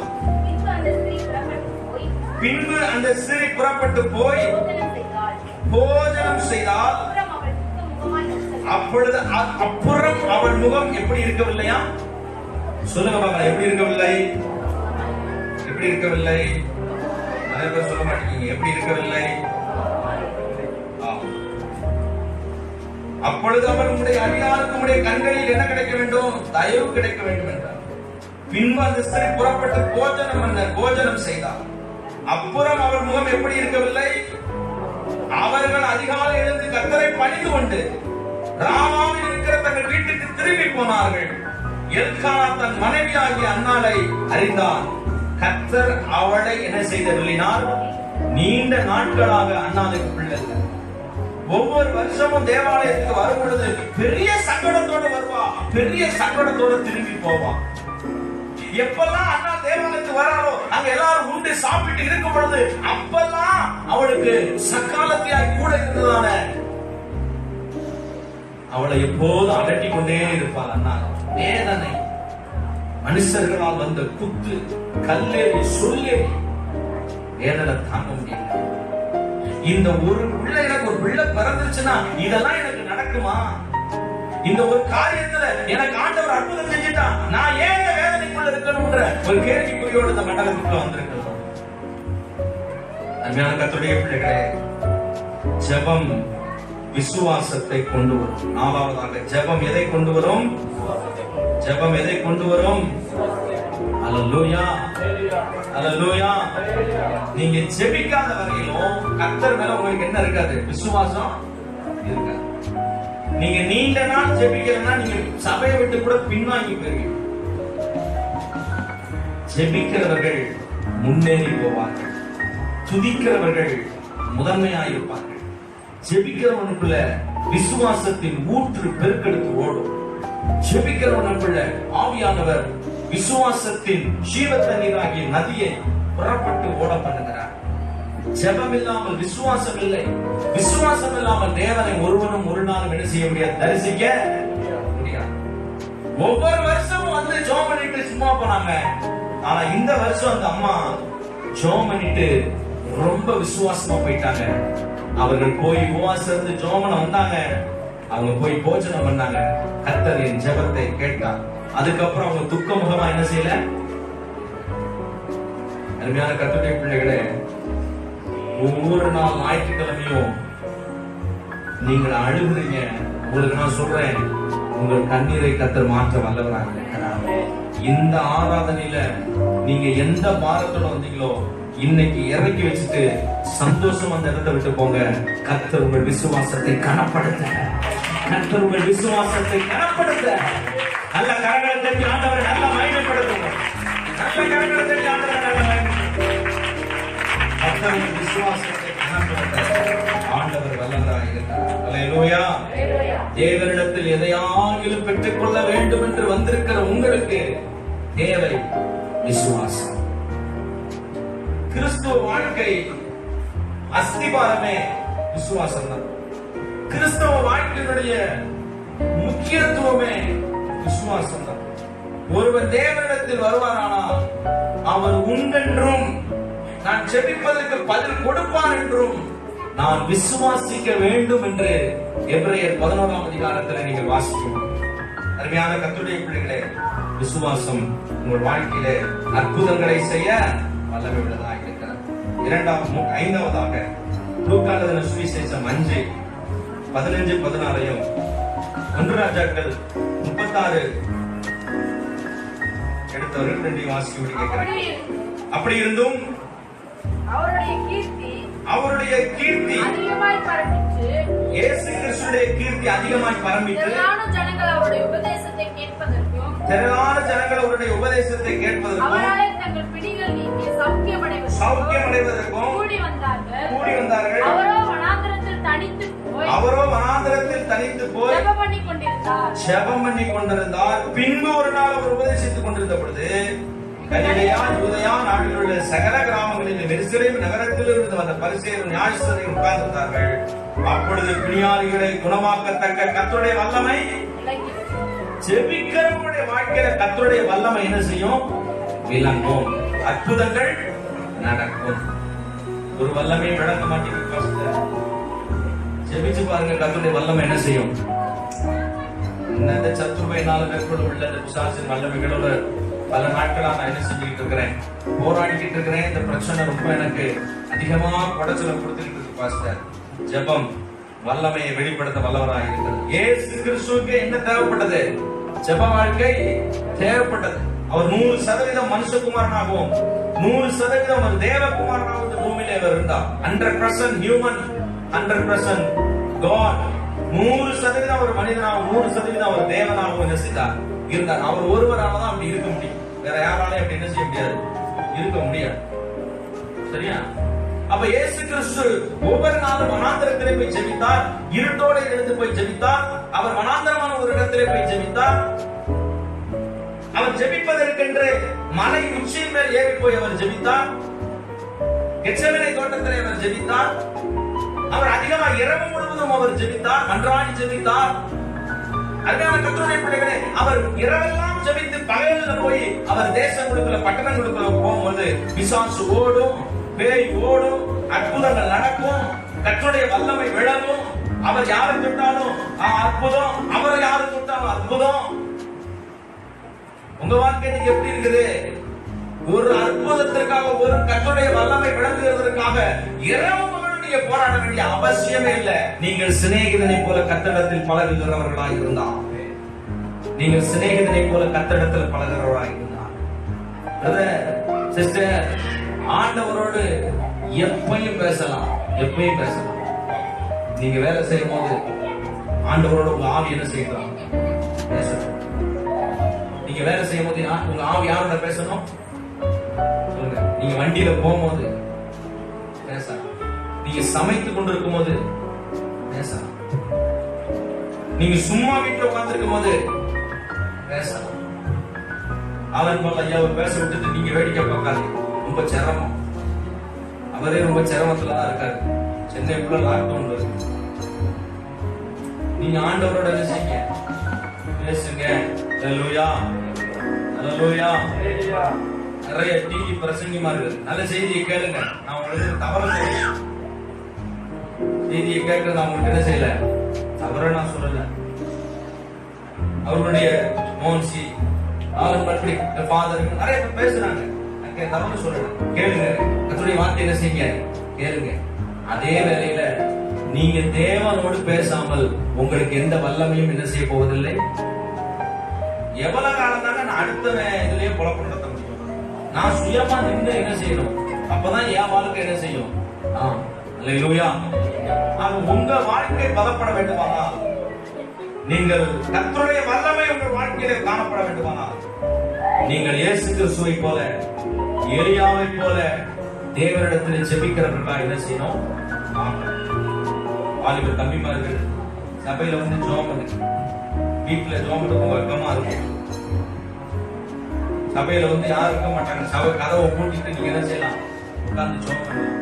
S1: பின்பு அந்த ஸ்திரீ புறப்பட்டு போய் போஜனம் செய்தால், அப்பொழுது அப்புறம் அவள் முகம் எப்படி இருக்கவில்லையா? சொல்லுங்க பாப்பா, எப்படி இருக்கவில்லை? நிறைய பேர் சொல்ல மாட்டீங்க. எப்படி இருக்கவில்லை? அப்பொழுது அவர் உடைய அடியாருக்கு உடைய கண்களில் என்ன கிடைக்க வேண்டும்? தயவு கிடைக்க வேண்டும் என்றார். பின்பு அந்த ஸ்திரீ புறப்பட்டு போஜனம் செய்தார். அப்புறம் அவள் முகம் எப்படி இருக்கவில்லை? அவர்கள் அதிகாலை எழுந்து கர்த்தரை பணிந்து கொண்டு ராமாவில் இருக்கிற தங்கள் வீட்டுக்கு திரும்பி போனார்கள். எல்கானா தன் மனைவியாகிய அன்னாளை அறிந்தான். கர்த்தர் அவளை என்ன செய்தருளினார்? நீண்ட நாட்களாக அன்னாளுக்கு பிள்ளை. ஒவ்வொரு வருஷமும் தேவாலயத்துக்கு வரும் பொழுது பெரிய சங்கடத்தோடு வருவா, பெரிய சங்கடத்தோடு திரும்பி போவா. எப்பெல்லாம் அண்ணா தேவாலயத்துக்கு வராரோ அங்க எல்லாரும் உண்டு சாப்பிட்டு இருக்கும் பொழுது அப்பெல்லாம் அவளுக்கு சக்காலத்தியாய் கூட இருந்ததான அவளை எப்போது அலட்டி கொண்டே இருப்பாள். அண்ணா வேதனை, மனுஷர்களால் வந்த குத்து, கல்லேறி சொல்லேறி வேதனை தாங்க முடியல. இந்த ஒரு பிள்ளை, எனக்கு ஒரு பிள்ளை பிறந்துச்சுன்னா இதெல்லாம் எனக்கு நடக்குமா? இந்த ஒரு காரியத்துல எனக்கு ஆண்டவர் அற்புதம் செஞ்சுட்டா நான் ஏன் இந்த வேதனைக்குள்ள இருக்கணும்ன்ற ஒரு கேள்விக்குறியோடு இந்த மண்டலத்துக்குள்ள வந்திருக்கிறோம். அருமையான கர்த்தருடைய பிள்ளைகளே, ஜெபம் விசுவாசத்தை கொண்டு வரும். 4வதாக ஜெபம் எதை கொண்டு வரும்? ஜெபம் எதை கொண்டு வரும்? அல்லேலூயா, அல்லேலூயா. நீங்க ஜெபிக்காத வரையிலும் கர்த்தர் மேல உங்களுக்கு என்ன இருக்காது? விசுவாசம் இருக்காது. நீங்க நீண்ட நாள் ஜெபிக்கிறனா நீங்க சபையை விட்டு கூட பின்வாங்கி போயிருவீங்க. ஜெபிக்கிறவர்கள் முன்னேறி போவார்கள். துதிக்கிறவர்கள் முதன்மையாயிருப்பார்கள். ஜெபிக்கிறவனுக்குள்ள விசுவாசத்தின் ஊற்று பெருக்கெடுத்து ஓடும். ஜெபிக்கிறவனுக்குள்ள ஆவியானவர் விசுவாசத்தின் ஜீவ தண்ணீராகிய நதியை புறப்பட்டு ஓட பண்ணுகிறார். ஜெபம் இல்லாமல் விசுவாசம் இல்லை. விசுவாசம் இல்லாமல் தேவனை ஒருவனும் ஒரு நாளும் என்ன செய்ய முடியாது, தரிசிக்க முடியாது. ஒவ்வொரு வருஷமும் வந்து ஜெபம் பண்ணிட்டு சும்மா போனாங்க. ஆனா இந்த வருஷம் அந்த அம்மா ஜெபம் பண்ணிட்டு ரொம்ப விசுவாசமா போயிட்டாங்க. அவர்கள் போய் உபவாசம் இருந்து ஜெபம் வந்தாங்க. அவங்க போய் போஜனம் பண்ணாங்க. கர்த்தர் என் ஜெபத்தை கேட்டார். அதுக்கப்புறம் அவங்க துக்க முகமா என்ன செய்யல. அருமையான கர்த்தருடைய பிள்ளைகளே, ஒவ்வொரு நாள் ஞாயிற்றுக்கிழமையும் நீங்கள் அழுகுறீங்க. உங்களுக்கு நான் சொல்றேன், உங்கள் கண்ணீரை கர்த்தர் மாற்ற வல்லவராக இருக்கிறார். இந்த ஆராதனையில நீங்க எந்த பாரத்தோட வந்தீங்களோ இன்னைக்கு இறக்கி வச்சுட்டு சந்தோஷம் அந்த இடத்தை விட்டு போங்க. கர்த்தர் உங்கள் விசுவாசத்தை கனப்படுத்த, கர்த்தர் உங்கள் விசுவாசத்தை கனப்படுத்த. நல்ல கரங்களை தட்டி ஆண்டவரை நல்ல மகிமைப்படுத்துங்க. நல்ல கரங்களை தட்டி ஆண்டவரை நல்ல மகிமைப்படுத்துங்க. கர்த்தர் உங்கள் விசுவாசத்தை கனப்படுத்த ஆண்டவர் வல்லவராக இருக்கிறார். அல்லேலூயா. தேவனிடத்தில் எதையாகிலும் பெற்றுக் கொள்ள வேண்டும் என்று வந்திருக்கிற உங்களுக்கு தேவை விசுவாசம். கிறிஸ்துவ வாழ்க்கை அஸ்திபாரமே விசுவாசம் தான். கிறிஸ்தவ வாழ்க்கையினுடைய முக்கியத்துவமே விசுவாசம் தான். ஒருவர் தேவனிடத்தில் வருவாரானால் அவர் உண்டென்றும் நான் ஜெபிப்பதற்கு பதில் கொடுப்பார் என்றும் நான் விசுவாசிக்க வேண்டும் என்று எபிரேயர் 11ஆம் அதிகாரத்தில் நீங்கள் வாசிக்கணும். அருமையான கர்த்தருடைய பிள்ளைகளே, விசுவாசம் உங்கள் வாழ்க்கையிலே அற்புதங்களை செய்ய வல்லமை உள்ளதாக இருக்கிறது. ஐந்தாவதாக லூக்கா எழுதின சுவிசேஷம் 5:15-16 1 ராஜாக்கள் 36 எடுத்தவர்கள் 2 வாசிக்க கேட்கிறேன். அப்படி இருந்தும் அவருடைய கீர்த்தி
S2: அதிகமாய் பரம்பிற்று.
S1: இயேசு கிறிஸ்துவின் கீர்த்தி அதிகமாய் பரம்பிற்று.
S2: திரளான ஜனங்கள் அவருடைய உபதேசத்தை கேட்பதற்கும் அவராலே தங்கள் பிடிகள் நீங்கி சௌக்கியமடைவதற்கும் கூடி வந்தார்கள். அவரோ வனாந்தரத்தில் தனித்து போய் ஜெபம் பண்ணிக் கொண்டிருந்தார். பின்பு ஒரு நாள் அவர் உபதேசித்துக் கொண்டிருந்த பொழுது கலிலேயா யூதேயா நாடுகளில் உள்ள சகல கிராமங்களில் எருசலேம் நகரத்தில் இருந்து வந்த பரிசேயரும் நியாயஸ்தர்கள் உட்கார்ந்திருந்தார்கள். அப்பொழுது பிணியாளிகளை குணமாக்கத்தக்க கர்த்தருடைய வல்லமை, ஜெபிக்கிறவருடைய வாழ்க்கையில கர்த்தருடைய வல்லமை என்ன செய்யும், விளங்கும். அற்புதங்கள் நடக்கும். ஒரு வல்லமை விளங்க மாட்டேங்குது. ஜெபிச்சு பாருங்க, கர்த்தருடைய வல்லமை என்ன செய்யும். இந்த சத்துருவையினால மேற்கொள்ள உள்ள பிசாசின் வல்லமைகளோட பல நாட்களா நான் என்ன செஞ்சுக்கிட்டு இருக்கிறேன், போராடிக்கிட்டு இருக்கிறேன். இந்த பிரச்சனை ரொம்ப எனக்கு அதிகமா குடைச்சல கொடுத்துக்கிட்டு இருக்கு பாஸ்டர். ஜெபம் வல்லமையை வெளிப்படுத்த வல்லவராக இருக்கிறது. இயேசு கிறிஸ்துவுக்கு என்ன தேவைப்பட்டது? ஜெப வாழ்க்கை தேவைப்பட்டது. அவர் 100% மனுஷகுமாரனாகவும் 100% ஒரு தேவகுமாரனாகவும் இந்த பூமியில அவர் இருந்தார். 100% ஹியூமன், 100% காட். 100% ஒரு மனிதனாகவும் 100% ஒரு தேவனாகவும் என்ன செய்தார், இருந்தார். அவர் ஒருவரால்தான் அப்படி இருக்க முடியும். வேற யாராலையும் அப்படி என்ன செய்ய முடியாது, இருக்க முடியாது. சரியா? அப்ப இயேசு கிறிஸ்து ஒவ்வொரு நாளும் வனாந்தரத்திலே போய் ஜெபித்தார். இருட்டோட எடுத்து போய் ஜெபித்தார். அவர் வனாந்தரமான ஒரு இடத்திலே போய் ஜெபித்தார். அவர் ஜெபிப்பதற்கென்று மலை உச்சியின் மேல் ஏறி போய் அவர் ஜெபித்தார். கெத்செமனே தோட்டத்திலே அவர் ஜெபித்தார். அவர் அதிகமாக இரவு முழுவதும் அவர் ஜெபித்தார், மன்றாடி ஜெபித்தார். அருமையான கர்த்தருடைய பிள்ளைகளே, அவர் இரவெல்லாம் ஜெபித்து பகலில் போய் அவர் தேசங்களுக்குள்ள பட்டணங்களுக்குள்ள போகும்போது பிசாசு ஓடும், பேய் ஓடும், அற்புதங்கள் நடக்கும், கர்த்தருடைய வல்லமை விளங்கும். அவர் யாரை தொட்டாலும் அற்புதம், அவர் யாரை தொட்டாலும் அற்புதம். உங்க வாழ்க்கை நீங்க எப்படி இருக்குது? ஒரு அற்புதத்திற்காக, ஒரு கர்த்தருடைய வல்லமை விளங்குவதற்காக இரவு நீங்க போராட வேண்டிய அவசியமே இல்ல. நீங்கள் சிநேகிதனை போல கர்த்தரிடத்தில் பழகுகிறவர்களாக இருந்தால், நீங்கள் சிநேகிதனை போல கர்த்தரிடத்தில் பழகுகிறவர்களாக இருந்தால், சிஸ்டர், ஆண்டவரோடு எப்பயும் பேசலாம், எப்பயும் பேசலாம். நீங்க வேலை செய்யும் போது ஆண்டவரோட உங்க ஆவி என்ன செய்யலாம், பேசணும். நீங்க வேலை செய்யும் போது உங்க ஆவி யாரோட பேசணும் சொல்லுங்க. நீங்க வண்டியில போகும்போது பேசலாம்.
S1: நீங்க சமைத்துக் கொண்டிருக்கும் போது பேசலாம். நீங்க சும்மா வீட்டுல உட்கார்ந்து இருக்கும் போது பேசலாம். ஆலன் பால் ஐயாவை பேச விட்டுட்டு நீங்க வேடிக்கை பார்க்காதீங்க. ரொம்ப சிரமம். அவரே ரொம்ப சிரமத்துல தான் இருக்காரு. சென்னைக்குள்ள லாக்டவுன் இருக்கு. நீங்க ஆண்டவரோட என்ன செய்யுங்க, பேசுங்க. ஹல்லேலூயா, ஹல்லேலூயா. நிறைய டிவி பிரசங்கிமா இருக்கு. நல்ல செய்தியை கேளுங்க. நான் உங்களுக்கு தவற சொல்றேன். செய்தியை கேட்க நான் உங்களுக்கு என்ன செய்யல, தவற நான் சொல்லல. அவருடைய மோன்சி ஆலன் பற்றி ஃபாதர் நிறைய பேர் பேசுறாங்க. தவறு சொல்லல. கேளுங்க. கர்த்தருடைய வார்த்தை என்ன செய்யுங்க, கேளுங்க. அதே வேளையில நீங்க தேவனோடு பேசாமல் உங்களுக்கு எந்த வல்லமையும் என்ன செய்ய போவதில்லை. எவ்வளவு காலம் தாங்க நான் அடுத்தவன் இதுலயே குழப்பம் நடத்த முடியும்? நான் சுயமா நின்று என்ன செய்யணும்? அப்பதான் என் வாழ்க்கை என்ன செய்யும். அல்லேலூயா. உங்க வாழ்க்கை பலப்பட வேண்டுமானால், நீங்கள் கர்த்தருடைய வல்லமை உங்கள் வாழ்க்கையில காணப்பட வேண்டுமானால், நீங்கள் இயேசு கிறிஸ்துவை போல, எலியாவை போல தேவனிடத்தில் ஜெபிக்கிறவர்களா என்ன செய்யணும்? வாலிபர் தம்பிமார்கள் சபையில வந்து ஜெபம் பண்ணுங்க. வீட்டுல ஜெபம் பண்ண வெக்கமா இருக்கும். சபையில வந்து யாரும் இருக்க மாட்டாங்க. சபை கதவை பூட்டிட்டு நீங்க என்ன செய்யலாம், உட்கார்ந்து ஜெபம் பண்ணுங்க.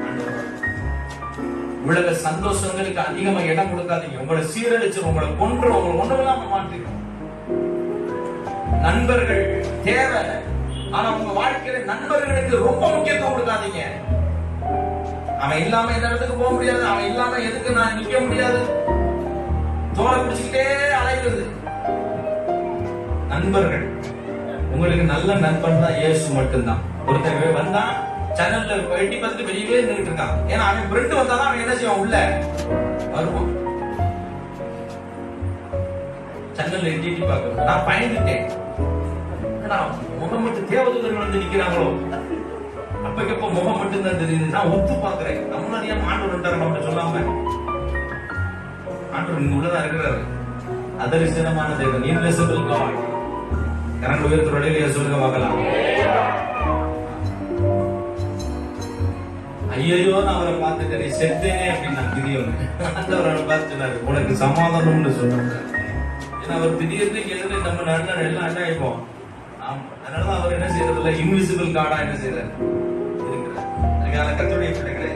S1: உலக சந்தோஷங்களுக்கு அதிகமா இடம் கொடுக்காதீங்க. உங்களை சீரழிச்சு, உங்களை கொன்று, உங்களை ஒண்ணுமில்லாம மாற்றிடும். நண்பர்கள் தேவை, ஆனா உங்க வாழ்க்கையில நண்பர்களுக்கு ரொம்ப முக்கியத்துவம் கொடுக்காதீங்க. அவன் இல்லாம எந்த இடத்துக்கு போக முடியாது, அவன் இல்லாம எதுக்கு நான் நிக்க முடியாது, தோலை பிடிச்சுக்கிட்டே அலைகிறது. நண்பர்கள், உங்களுக்கு நல்ல நண்பன் தான் இயேசு மட்டும்தான். ஒருத்தர் வந்தா சேனல்ல எட்டி பார்த்துட்டு வெளியவே நின்றுட்டு இருக்கான். ஏன்னா அவன் ஃப்ரெண்ட் வந்தாதான் அவன் என்ன செய்வான், உள்ள வருவான். சேனல்ல எட்டி பார்க்க நான் பயந்துட்டேன். முகம் மட்டும் தேவதூதர்கள் வந்து நிக்கிறாங்களோ, அப்பக்கப்ப முகம் மட்டும் தான் தெரியுது. நான் ஒத்து பாக்குறேன். நம்மளால ஏன் ஆண்டவர் நம்ம சொல்லாம, ஆண்டவர் இங்க உள்ளதா இருக்கிறாரு. அதரிசனமான தேவன், இன்விசிபிள் காட். கரண்ட் உயர்த்துறையிலேயே சொல்லுங்க பார்க்கலாம். ஐயோ நான் அவரை பார்த்துட்டேன், செத்தேனே அப்படின்னு நான் திடீர்னு ஆண்டவர் அவரை பார்த்து சொன்னாரு, உனக்கு சமாதானம்னு சொன்னாங்க. ஏன்னா அவர் திடீர்னு எதிர நம்ம நண்பன் எல்லாம் அண்ணா ஆயிப்போம். அதனாலதான் அவர் என்ன செய்யறதில்ல, இன்விசிபிள் கார்டா என்ன செய்யறாரு இருக்கிறார். அதுக்கான கர்த்தருடைய பிள்ளைகளை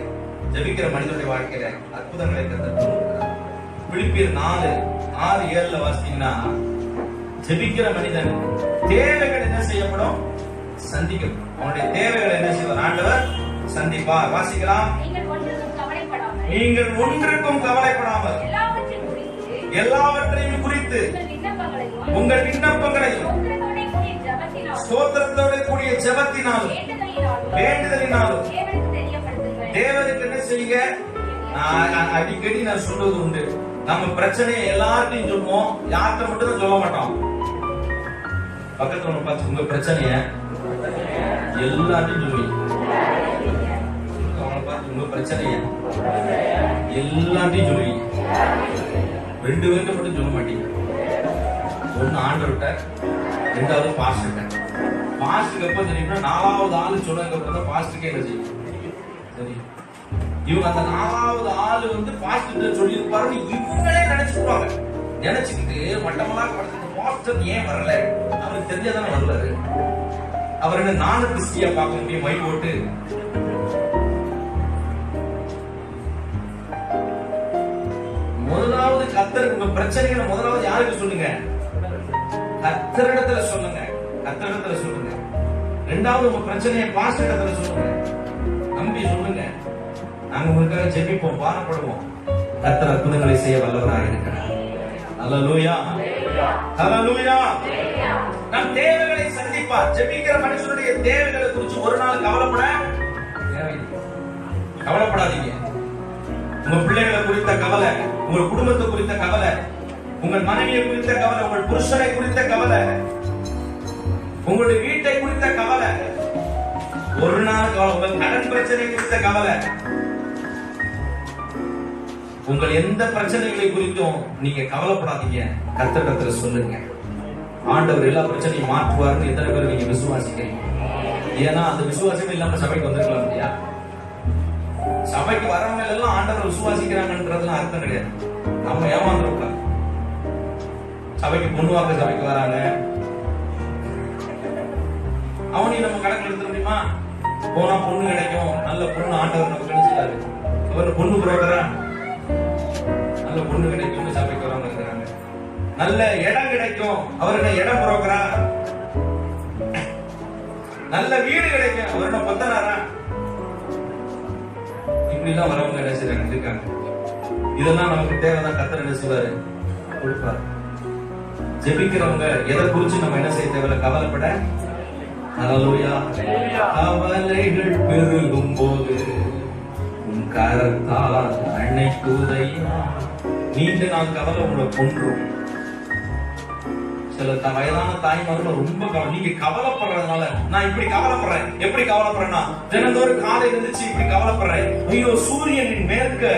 S1: ஜெபிக்கிற மனிதனுடைய வாழ்க்கையில அற்புதங்களை கர்த்தர். பிலிப்பியர் 4:6-7 வாசித்தீங்கன்னா, ஜெபிக்கிற மனிதன் தேவைகள் என்ன செய்யப்படும், சந்திக்கப்படும். அவனுடைய தேவைகளை என்ன செய்வார், ஆண்டவர் சந்திப்பார். வாசிக்கலாம். நீங்கள் ஒன்றுக்கும் கவலைப்படாமல் எல்லாவற்றையும் குறித்து உங்கள் விண்ணப்பங்களையும் ஸ்தோத்திரத்தோட கூடிய ஜெபத்தினாலும் வேண்டுதலினாலும் தேவனுக்கு என்ன செய்யுங்க. அடிக்கடி நான் சொல்றது உண்டு, நம்ம பிரச்சனையை எல்லார்ட்டையும் சொல்லுவோம், யார்கிட்ட மட்டும் தான் சொல்ல மாட்டோம். பக்கத்துல பார்த்து உங்க பிரச்சனைய எல்லார்ட்டையும் சொல்லுவீங்க. அவங்களை பார்த்து உங்க பிரச்சனைய எல்லார்ட்டையும் சொல்லுவீங்க. 2 பேருக்கு மட்டும் சொல்ல மாட்டீங்க. ஒன்னு ஆண்டவர்கிட்ட, 2வது பாஸ்டர்கிட்ட. பாஸ்டருக்கு எப்ப தெரியும்னா 4வது ஆளு சொன்னதுக்கு அப்புறம் தான் பாஸ்டருக்கே என்ன செய்யும் சரி. இவங்க அந்த 4வது ஆளு வந்து பாஸ்டர் சொல்லி இருப்பாருன்னு இவங்களே நினைச்சுக்குவாங்க. நினைச்சுக்கிட்டு மட்டமெல்லாம் படுத்துட்டு பாஸ்டர் ஏன் வரல, அவருக்கு தெரிஞ்சாதானே வரலாரு. அவர் என்ன நானு கிறிஸ்டியா பார்க்க முடியும், மை போட்டு. முதலாவது கர்த்தர் உங்க பிரச்சனைகளை முதலாவது யாருக்கு சொல்லுங்க, கர்த்தரிடத்துல சொல்லுங்க. கர்த்தரிடத்துல சொல்லுங்க. 2வது உங்க பிரச்சனையை பாஸ்டர் இடத்துல சொல்லுங்க. நம்பி சொல்லுங்க. நாங்க உங்களுக்காக ஜெபிப்போம், பாரப்படுவோம். கர்த்தர் அற்புதங்களை செய்ய வல்லவராக இருக்கிறார். அல்லேலூயா, அல்லேலூயா. நம் தேவைகளை சந்திப்பார். ஜெபிக்கிற மனுஷனுடைய தேவைகளை குறித்து ஒரு நாள் கவலைப்படாதீங்க. உங்க பிள்ளைகளை குறித்த கவலை, உங்க குடும்பத்தை குறித்த கவலை, உங்கள் மனைவியை குறித்த கவலை, உங்கள் புருஷனை குறித்த கவலை, உங்களுடைய வீட்டை குறித்த கவலை, ஒரு நாள் கவலை, உங்கள் கடன் பிரச்சனை குறித்த கவலை, உங்கள் எந்த பிரச்சனைகளை குறித்தும் நீங்க கவலைப்படாதீங்க. கர்த்தரிடத்துல சொல்லுங்க. ஆண்டவர் எல்லா பிரச்சனையும் மாற்றுவார்னு எத்தனை பேர் நீங்க விசுவாசிக்கிறீங்க? ஏன்னா அந்த விசுவாசமே இல்லாம சபைக்கு வந்திருக்கலாம் இல்லையா?
S2: சபைக்கு வரவங்க எல்லாம் ஆண்டவரை விசுவாசிக்கிறாங்கன்றதுலாம் அர்த்தம் கிடையாது. நம்ம ஏமாந்துருக்கலாம். சபைக்கு பொண்ணு வாக்க சபைக்கு வராங்க, அவனையும் நம்ம கணக்கு எடுத்துட முடியுமா? போனா பொண்ணு கிடைக்கும், நல்ல பொண்ணு ஆண்டவர் நமக்கு கிடைச்சிட்டாரு, அவர் பொண்ணு புரோக்கரா, நல்ல பொண்ணு கிடைக்கும் சபைக்கு வரவங்க இருக்கிறாங்க. நல்ல இடம் கிடைக்கும், அவருடைய இடம் புரோக்கரா. நல்ல வீடு கிடைக்கும், அவருடைய பத்தனாரா. இப்படிலாம் வரவங்க என்ன செய்றாங்க இருக்காங்க. இதெல்லாம் நமக்கு தேவைதான். கர்த்தர் என்ன செய்வாரு? கொடுப்பாரு. ஜெபிக்கிறவங்க எதை குறிச்சு நம்ம என்ன செய்ய தேவையில்ல, கவலைப்பட. ஹல்லேலூயா. கவலைகள் பெருகும் போது உன் கரத்தால் அணைக்குதையா. நீண்ட நாள் கவலை உங்களை கொன்றும். சில வயதான தாய்மார்கள் ரொம்ப நீங்க கவலைப்படுறதுனால, நான் இப்படி கவலைப்படுறேன். எப்படி கவலைப்படுறேன்னா, தினந்தோறும் காலையில இருந்துச்சு இப்படி கவலைப்படுறேன். ஐயோ, சூரியனின் மேற்க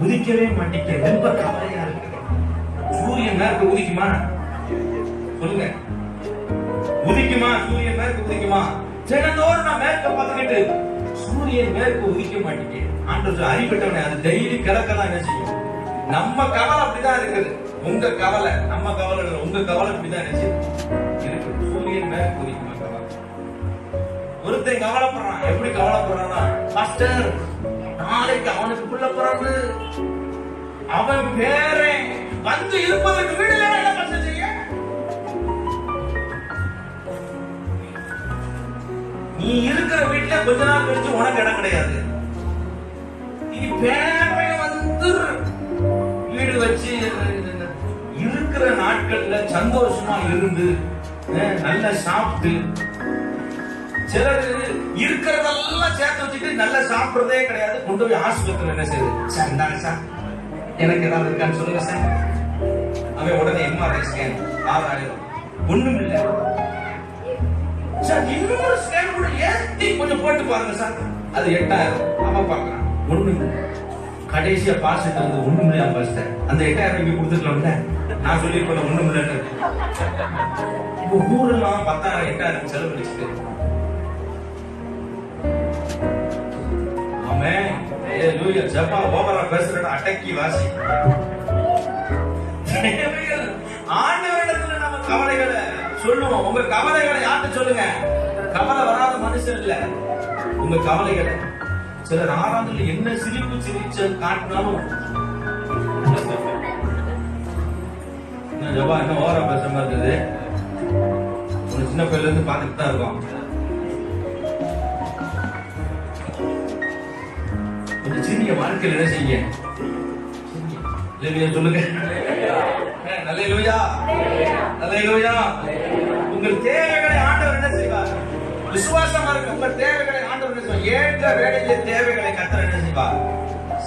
S2: உதிக்கவே மாட்டேங்க, ரொம்ப கவலையா இருக்கு. சூரியன் மேற்க உதிக்குமா? சொல்லுங்க, உதிக்குமா? சூரியன் மேற்க உதிக்குமா? தினந்தோறும் நான் மேற்க பார்த்துக்கிட்டு சூரியன் மேற்க உதிக்க மாட்டேங்க. ஆண்டவர் அறிவிட்டவனே, அது டெய்லி கிடக்கதான் என்ன செய்யும்? நம்ம கவலை அப்படிதான் இருக்குது. உங்க கவலை நம்ம கவலை இல்லை, உங்க கவலை இப்படிதான் நினைச்சு இருக்கு. சூரியன் மேல குதிக்குமா கவலை? ஒருத்தன் கவலைப்படுறான். எப்படி கவலைப்படுறான்னா, பாஸ்டர் நாளைக்கு அவனுக்கு புள்ள பிறந்து அவன் பேரை வந்து இருப்பதற்கு வீடு என்ன பண்ண செய்ய? நீ இருக்கிற வீட்டுல கொஞ்ச நாள் கழிச்சு உனக்கு இடம் கிடையாது. நீ பேரை வந்து வீடு வச்சு இருக்கிற நாட்கள்ல சந்தோஷமா இருந்து நல்லா சாப்பிட்டு, சிலர் இருக்கிறதெல்லாம் சேர்த்து வச்சுட்டு நல்லா சாப்பிடுறதே கிடையாது. கொண்டு போய் ஆஸ்பத்திரியில் என்ன செய்யுது? சார் இந்தாங்க சார், எனக்கு ஏதாவது இருக்கான்னு சொல்லுங்க சார். அவன் உடனே எம்ஆர்ஐ ஸ்கேன் 6000. ஒண்ணும் இல்லை சார், இன்னொரு ஸ்கேன் கூட ஏத்தி கொஞ்சம் போட்டு பாருங்க சார், அது 8000. அவன் பாக்குறான், ஒண்ணும் இல்லை. கடைசியா பாஸ்ட் வந்து ஒண்ணும் இல்லையா பாஸ்டர், அந்த 8000 இங்க கொடுத்துக்கலாம்ல. நான் சொல்லிருப்பேன் ஒண்ணும் இல்லைன்னு. இப்போ ஊரெல்லாம் 10,000 8,000 செலவழிச்சுட்டு. ஆமென். ஹல்லேலூயா. ஜப்பா ஓவரா பேசுறத அடக்கி வாசி. ஆண்டவரிடத்துல நம்ம கவலைகளை சொல்லுவோம். உங்க கவலைகளை யார்கிட்ட சொல்லுங்க? கவலை வராத மனுஷன் இல்ல, உங்க கவலைகளை. சிலர் ஆறாந்துல என்ன சிரிப்பு சிரிச்ச காட்டினாலும் ஜபா என்ன ஓவரா பேசுற மாதிரி இருக்குது. ஒரு சின்ன பையில இருந்து பாத்துட்டு தான் இருக்கோம். கொஞ்சம் சிறிய வாழ்க்கையில் என்ன செய்ய சொல்லுங்க. அல்லேலூயா, அல்லேலூயா. உங்கள் தேவைகளை ஆண்டவர் என்ன செய்வார்? விசுவாசமா இருக்கு. உங்கள் தேவைகளை ஆண்டவர் என்ன செய்வார்? ஏற்ற வேளையிலே தேவைகளை கர்த்தர் என்ன செய்வார்?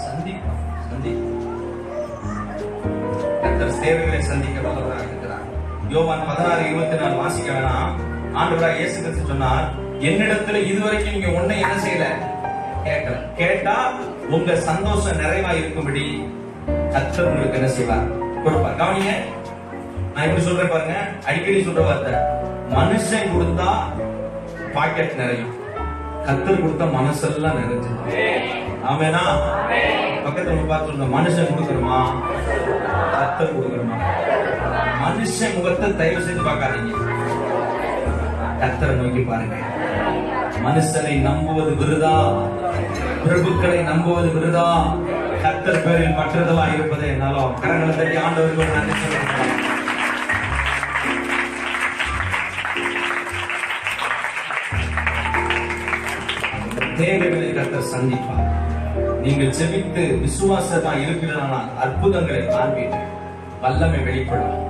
S2: சந்திப்பார். கர்த்தர் தேவைகளை சந்திக்க வல்லவராக இருக்கிறார். யோவான் 16:24 வாசிக்க வேணாம். ஆண்டவராக இயேசு கிறிஸ்து சொன்னார், என்னிடத்துல இதுவரைக்கும் நீங்க ஒண்ணை என்ன செய்யல, கேட்கல. கேட்டா உங்க சந்தோஷம் நிறைவா இருக்கும்படி கர்த்தர் உங்களுக்கு என்ன செய்வார்? கொடுப்பார். கவனிங்க, நான் இப்படி சொல்றேன் பாருங்க, அடிக்கடி சொல்ற வார்த்தை, மனுஷன் கொடுத்தா பாக்கெட் நிறையும், கர்த்தர் கொடுத்த மனசெல்லாம் நிறைஞ்சு. ஆமெனா? பக்கத்துல பார்த்து சொல்லுங்க, மனுஷன் கொடுக்கணுமா கர்த்தர் கொடுக்கணுமா? மனுஷன் முகத்தை தயவு செஞ்சு பார்க்காதீங்க, கர்த்தரை நோக்கி பாருங்க. மனுஷனை நம்புவது விருதா, பிரபுக்களை நம்புவது விருதா, கர்த்தர் பேரில் பற்றுதலா இருப்பதே என்னாலும். கரங்களை தட்டி ஆண்டவர்கள் நன்றி சொல்லுங்க. தேவைகளை கர்த்தர் சந்திப்பார். நீங்கள் செபித்து விசுவாசமா இருக்கிறதனால் அற்புதங்களை காண்பீர்கள், வல்லமை வெளிப்படும்.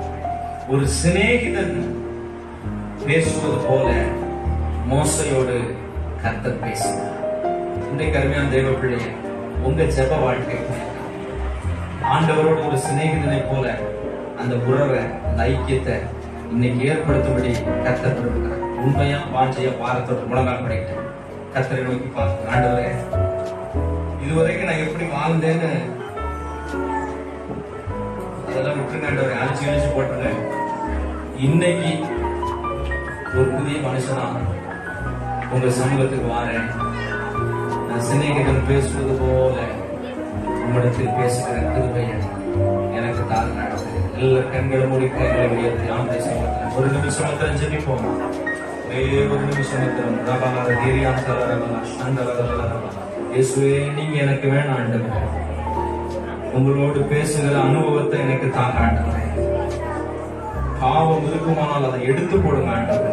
S2: ஒரு சிநேகிதன் பேசுவது போல மோசையோடு கர்த்தர் பேசினார். இன்றைக்கு அருமையான தேவ பிள்ளையே, உங்க ஜெப வாழ்க்கை ஆண்டவரோடு ஒரு சிநேகிதனை போல அந்த உறவை, அந்த ஐக்கியத்தை இன்னைக்கு ஏற்படுத்தும்படி கர்த்தர் கொடுக்கிறார். உண்மையா வாஞ்சையா பாரத்தோடு முழங்கால் படைக்க கர்த்தரை நோக்கி பார்த்து, ஆண்டவரே இதுவரைக்கும் நான் எப்படி வாழ்ந்தேன்னு அதெல்லாம் விட்டுருங்க ஆண்டவரே, அழிச்சு போட்டுருங்க. இன்னைக்கு ஒரு புதிய மனுஷனா உங்க சமூகத்துக்கு வாரேன். சிநேகிதன் பேசுவது போல உம்மிடத்தில் பேசுகிற கிருபையை எனக்கு தாழ்ந்த எல்லா கண்களை மூடி கைகளை உயர்த்தி ஆண்டை சமத்திரம் ஒரு நிமிஷம் ஜெபிப்போம். ஒரே ஒரு நிமிஷம் ரபால தீரியாந்தல ரபால சந்தல ரபால. இயேசுவே நீங்க எனக்கு வேணாம் ஆண்டவரே, உங்களோடு பேசுகிற அனுபவத்தை எனக்கு தாங்க ஆண்டவரே. பாவம் இருக்குமானால் அதை எடுத்து போடுங்க ஆண்டவரே.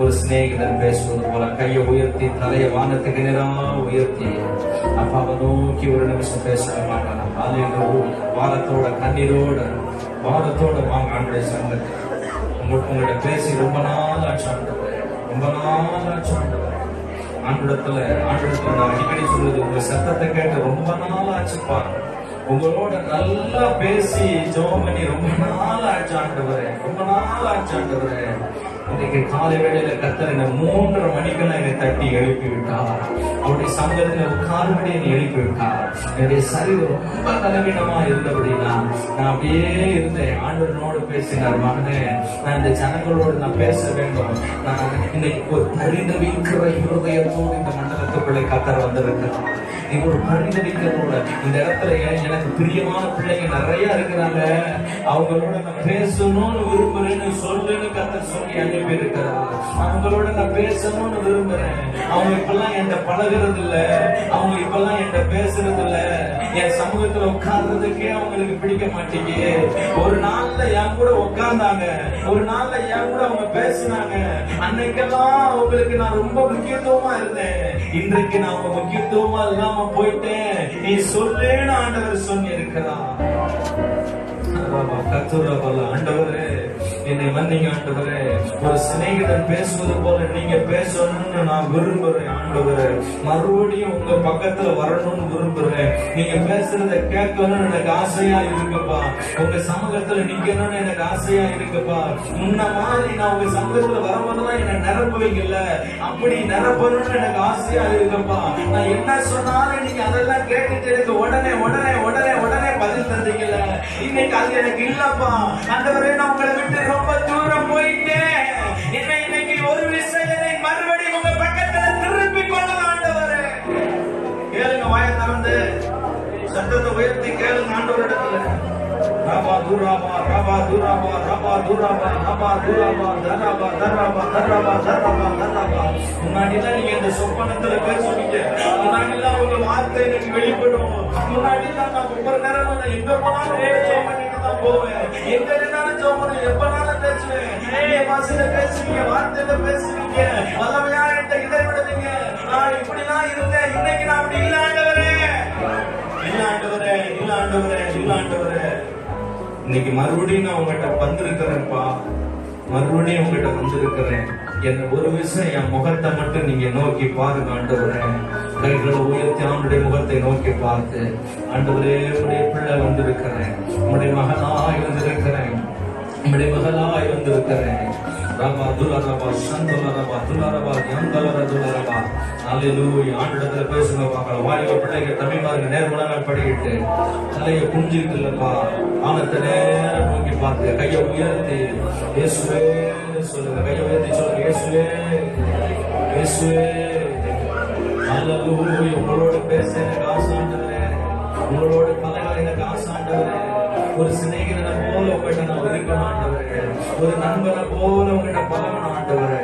S2: ஒரு சிநேகிதன் பேசுவது போல கையை உயர்த்தி தலையை வானத்துக்கு நேராக உயர்த்தி அப்பாவை நோக்கி ஒரு நிமிஷம் பேசுறாங்க. வாரத்தோட கண்ணீரோட வாரத்தோட வாங்க ஆண்டுடைய சங்கத்தை உங்கள்கிட்ட பேசி ரொம்ப நாள் ஆச்சு ஆண்டவரே, ரொம்ப நாள் ஆச்சு ஆண்டவரே. ஆண்டிடத்துல நான் அடிக்கடி சொல்றது, உங்க சத்தத்தை கேட்டு ரொம்ப நாள் ஆச்சுப்பா, உங்களோட நல்லா பேசி ஜெபம் பண்ணி ரொம்ப நாள் ஆச்சு ஆண்டவரே, ரொம்ப நாள் ஆச்சு ஆண்டவரே. இன்னைக்கு காலை வேளையில கர்த்தர் என்ன 3:30 மணிக்கெல்லாம் என்னை தட்டி எழுப்பி விட்டார். அவருடைய சங்கத்துல உட்கார்படி என்னை எழுப்பி விட்டார். என்னுடைய சரீரம் ரொம்ப பலவீனமா இருந்தபடினா நான் அப்படியே இருந்தேன். ஆண்டவரோடு பேசினார், மகனே நான் இந்த ஜனங்களோடு நான் பேச வேண்டும். நான் இன்னைக்கு ஒரு பரிதவிக்கிற இருதயத்தோடு இந்த மண்டலத்துக்குள்ளே கர்த்தர் வந்திருக்கிறார். நீ ஒரு பரிதவிக்கிறதோட இந்த இடத்துல எனக்கு பிரியமான பிள்ளைங்க நிறைய இருக்கிறாங்க, அவங்களோட நான் பேசணும்னு விரும்புறேன்னு சொல்லுன்னு கர்த்தர் சொல்லி அனுப்பி இருக்கிறார். அவங்களோட நான் பேசணும்னு விரும்புறேன். அவங்க இப்பெல்லாம் என்கிட்ட பழகிறது இல்ல, அவங்க இப்பெல்லாம் என்கிட்ட பேசுறது இல்ல, என் சமூகத்துல உட்கார்றதுக்கே அவங்களுக்கு பிடிக்க மாட்டேங்குது. ஒரு நாள்ல என் கூட உட்கார்ந்தாங்க, ஒரு நாள்ல என் கூட அவங்க பேசினாங்க. அன்னைக்கெல்லாம் அவங்களுக்கு நான் ரொம்ப முக்கியத்துவமா இருந்தேன். இன்றைக்கு நான் அவங்க முக்கியத்துவமா இல்லாம போயிட்டேன். நீ சொல்லேன்னு ஆண்டவர் சொல்லி இருக்கிறார். ஆண்டவரே என்னை மன்னிங்க ஆண்டவரே. ஒரு சிநேகிதன் பேசுவது போல நீங்க பேசணும்னு நான் விரும்புறேன் ஆண்டவரே. மறுபடியும் உங்க பக்கத்துல வரணும்னு விரும்புறேன். நீங்க பேசுறத கேட்கணும்னு எனக்கு ஆசையா இருக்குப்பா. உங்க சமூகத்துல நிக்கணும்னு எனக்கு ஆசையா இருக்குப்பா. முன்ன மாதிரி நான் உங்க சமூகத்துல வரும்போதுதான் என்ன நிரப்புவீங்கல்ல, அப்படி நிரப்பணும்னு எனக்கு ஆசையா இருக்குப்பா. நான் என்ன சொன்னாலும் நீங்க அதெல்லாம் கேட்டுட்டு எனக்கு உடனே உடனே உடனே உடனே பதில் தந்தீங்கல்ல. இன்னைக்கு அது எனக்கு இல்லப்பா ஆண்டவரே. நான் உங்களை விட்டு ரொம்ப தூரம் போயிட்டேன். என்னை இன்னைக்கு ஒரு விஷயத்தை மறுபடியும் உங்க பக்கத்துல திருப்பி கொண்டு ஆண்டவரே. கேளுங்க, வாயை திறந்து சத்தத்தை உயர்த்தி கேளுங்க ஆண்டவரிடத்துல. ரபா துராபா ரபா துராபா ரபா துராபா ரபா துராபா தரபா தரபா தரபா தரபா தரபா. முன்னாடிலாம் நீங்க இந்த சொப்பனத்துல பேசுவீங்க, முன்னாடிலாம் உங்க வார்த்தை எனக்கு வெளிப்படும். முன்னாடிலாம் நான் ஒவ்வொரு நேரம் எங்க போனாலும் ஜெபம் பண்ணிட்டு தான் போவேன். எங்க இருந்தாலும் ஜெபம் பண்ணி எப்பனாலும் பேசுவேன். நீங்க பாசையில பேசுவீங்க, வார்த்தையில பேசுவீங்க, வல்லமையா என்கிட்ட இதை விடுவீங்க. நான் இப்படிலாம் இருந்தேன். இன்னைக்கு நான் அப்படி இல்ல ஆண்டவரே, இல்ல ஆண்டவரே, இல்ல ஆண்டவரே, இல்ல ஆண்டவரே. இன்னைக்கு மறுபடியும் நான் உங்ககிட்ட வந்திருக்கிறேன்ப்பா, மறுபடியும் உங்ககிட்ட வந்திருக்கிறேன். என்ன ஒரு விஷயம், என் முகத்தை மட்டும் நீங்க நோக்கி பாருங்க ஆண்டவரே. கைகளை உயர்த்தி ஆண்டுடைய முகத்தை நோக்கி பார்த்து, ஆண்டவரே உடைய பிள்ளை வந்திருக்கிறேன், உடைய மகனாய் வந்திருக்கிறேன், உடைய மகனாய் வந்திருக்கிறேன். ரபா துலரபா சந்தலரபா துலரபா யந்தலர துலரபா. அல்லேலூயா. ஆண்டவரே பேசுங்க பார்க்கலாம். வாலிப பிள்ளைகள் தம்பிமாருக்கு நேர்மலனா படிக்கிட்டு தலையை குஞ்சிட்டு இல்லப்பா, ஆனத்தை நேரம் நோக்கி பார்த்து கையை உயர்த்தி இயேசுவே சொல்லுங்க. கையை உயர்த்தி சொல்லுங்க, இயேசுவே இயேசுவே. அல்லேலூயா. உங்களோட பேச எனக்கு ஆசாண்டவரே, உங்களோட பலகால எனக்கு ஆசாண்டவரே. ஒரு சிநேகிதனை போல உங்கள்கிட்ட நான் இருக்கணும் ஆண்டவரே, ஒரு நண்பனை போல உங்கள்கிட்ட பழகணும் ஆண்டவரே.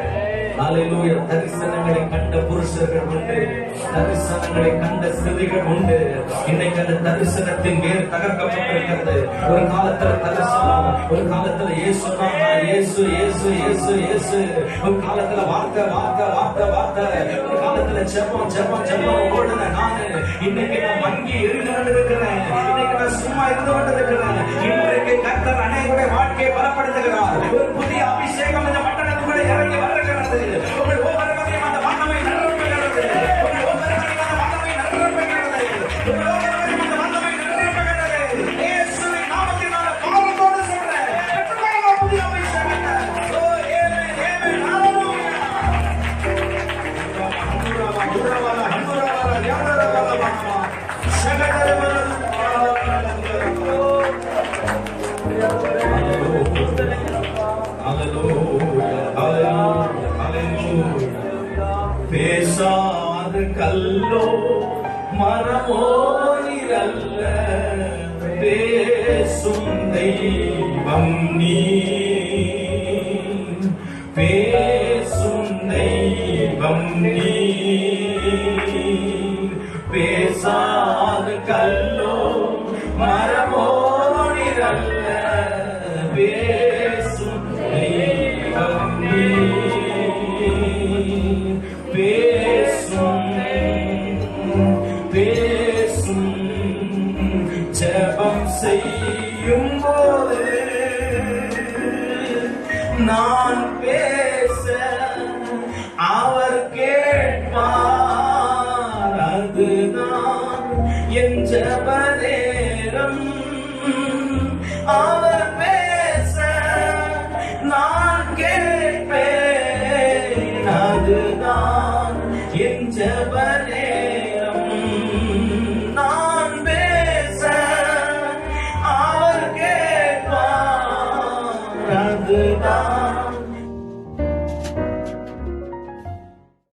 S2: அல்லேலூயா. தரிசனங்களை கண்ட புருஷர்கள் உண்டு, தரிசனங்களை கண்ட ஸ்திரீகள் உண்டு. இன்னைக்கு அந்த தரிசனத்தின் வேர் தகர்க்கப்பட்டிருக்கிறது. ஒரு காலத்துல தரிசனம், ஒரு காலத்துல இயேசுனா இயேசு இயேசு இயேசு இயேசு, ஒரு காலத்துல வார்த்தை வார்த்தை வார்த்தை வார்த்தை, ஒரு காலத்துல ஜெபம் ஜெபம் ஜெபம் ஓடுன நானு இன்னைக்கு நான் மங்கி இருந்து கொண்டிருக்கிறேன். இன்னைக்கு நான் சும்மா இருந்து கொண்டிருக்கிறேன். இன்றைக்கு கர்த்தர் அநேகருடைய வாழ்க்கையை பலப்படுத்துகிறார். ஒரு புதிய அபிஷேகம் இந்த பட்டணத்துக்குள்ளே இறங்கி வருகிறது. உங்கள் ஒவ்வொருவரையும் அந்த வல்லமை நிரப்புகிறது. உங்கள் ஒவ்வொருவரையும் அந்த வல்லமை நிரப்புகிறது. உங்கள் ஒவ்வொருவரையும் அந்த வல்லமை நிரப்புகிறது. இயேசுவின் நாமத்தினால பாவத்தோடு சொல்றேன், பெற்றுக்கொள்ளுங்க புதிய அபிஷேகத்தை. ஓ ஆமென் ஆமென் ஹalleluya. ஹந்துரவாலா ஹந்துரவாலா யந்தரவாலா பாமா ஷகதரவாலா. Hallelujah.
S1: கல்லோ மரமோ நீரல்ல, பேசும் தெய்வம் நீ, பேசும் தெய்வம் நீ. பேசாத கல்லோ மரமோ நீரல்ல, பேசும் தெய்வம் நீ, பேசும் பேசும். ஜெபம் செய்யும் போது நான் பேச அவர் கேட்பார், அதுதான் என் ஜெப நேரம். அவர் பேச நான் கேட்பேன், அதுதான் என் ஜெப நேரம்.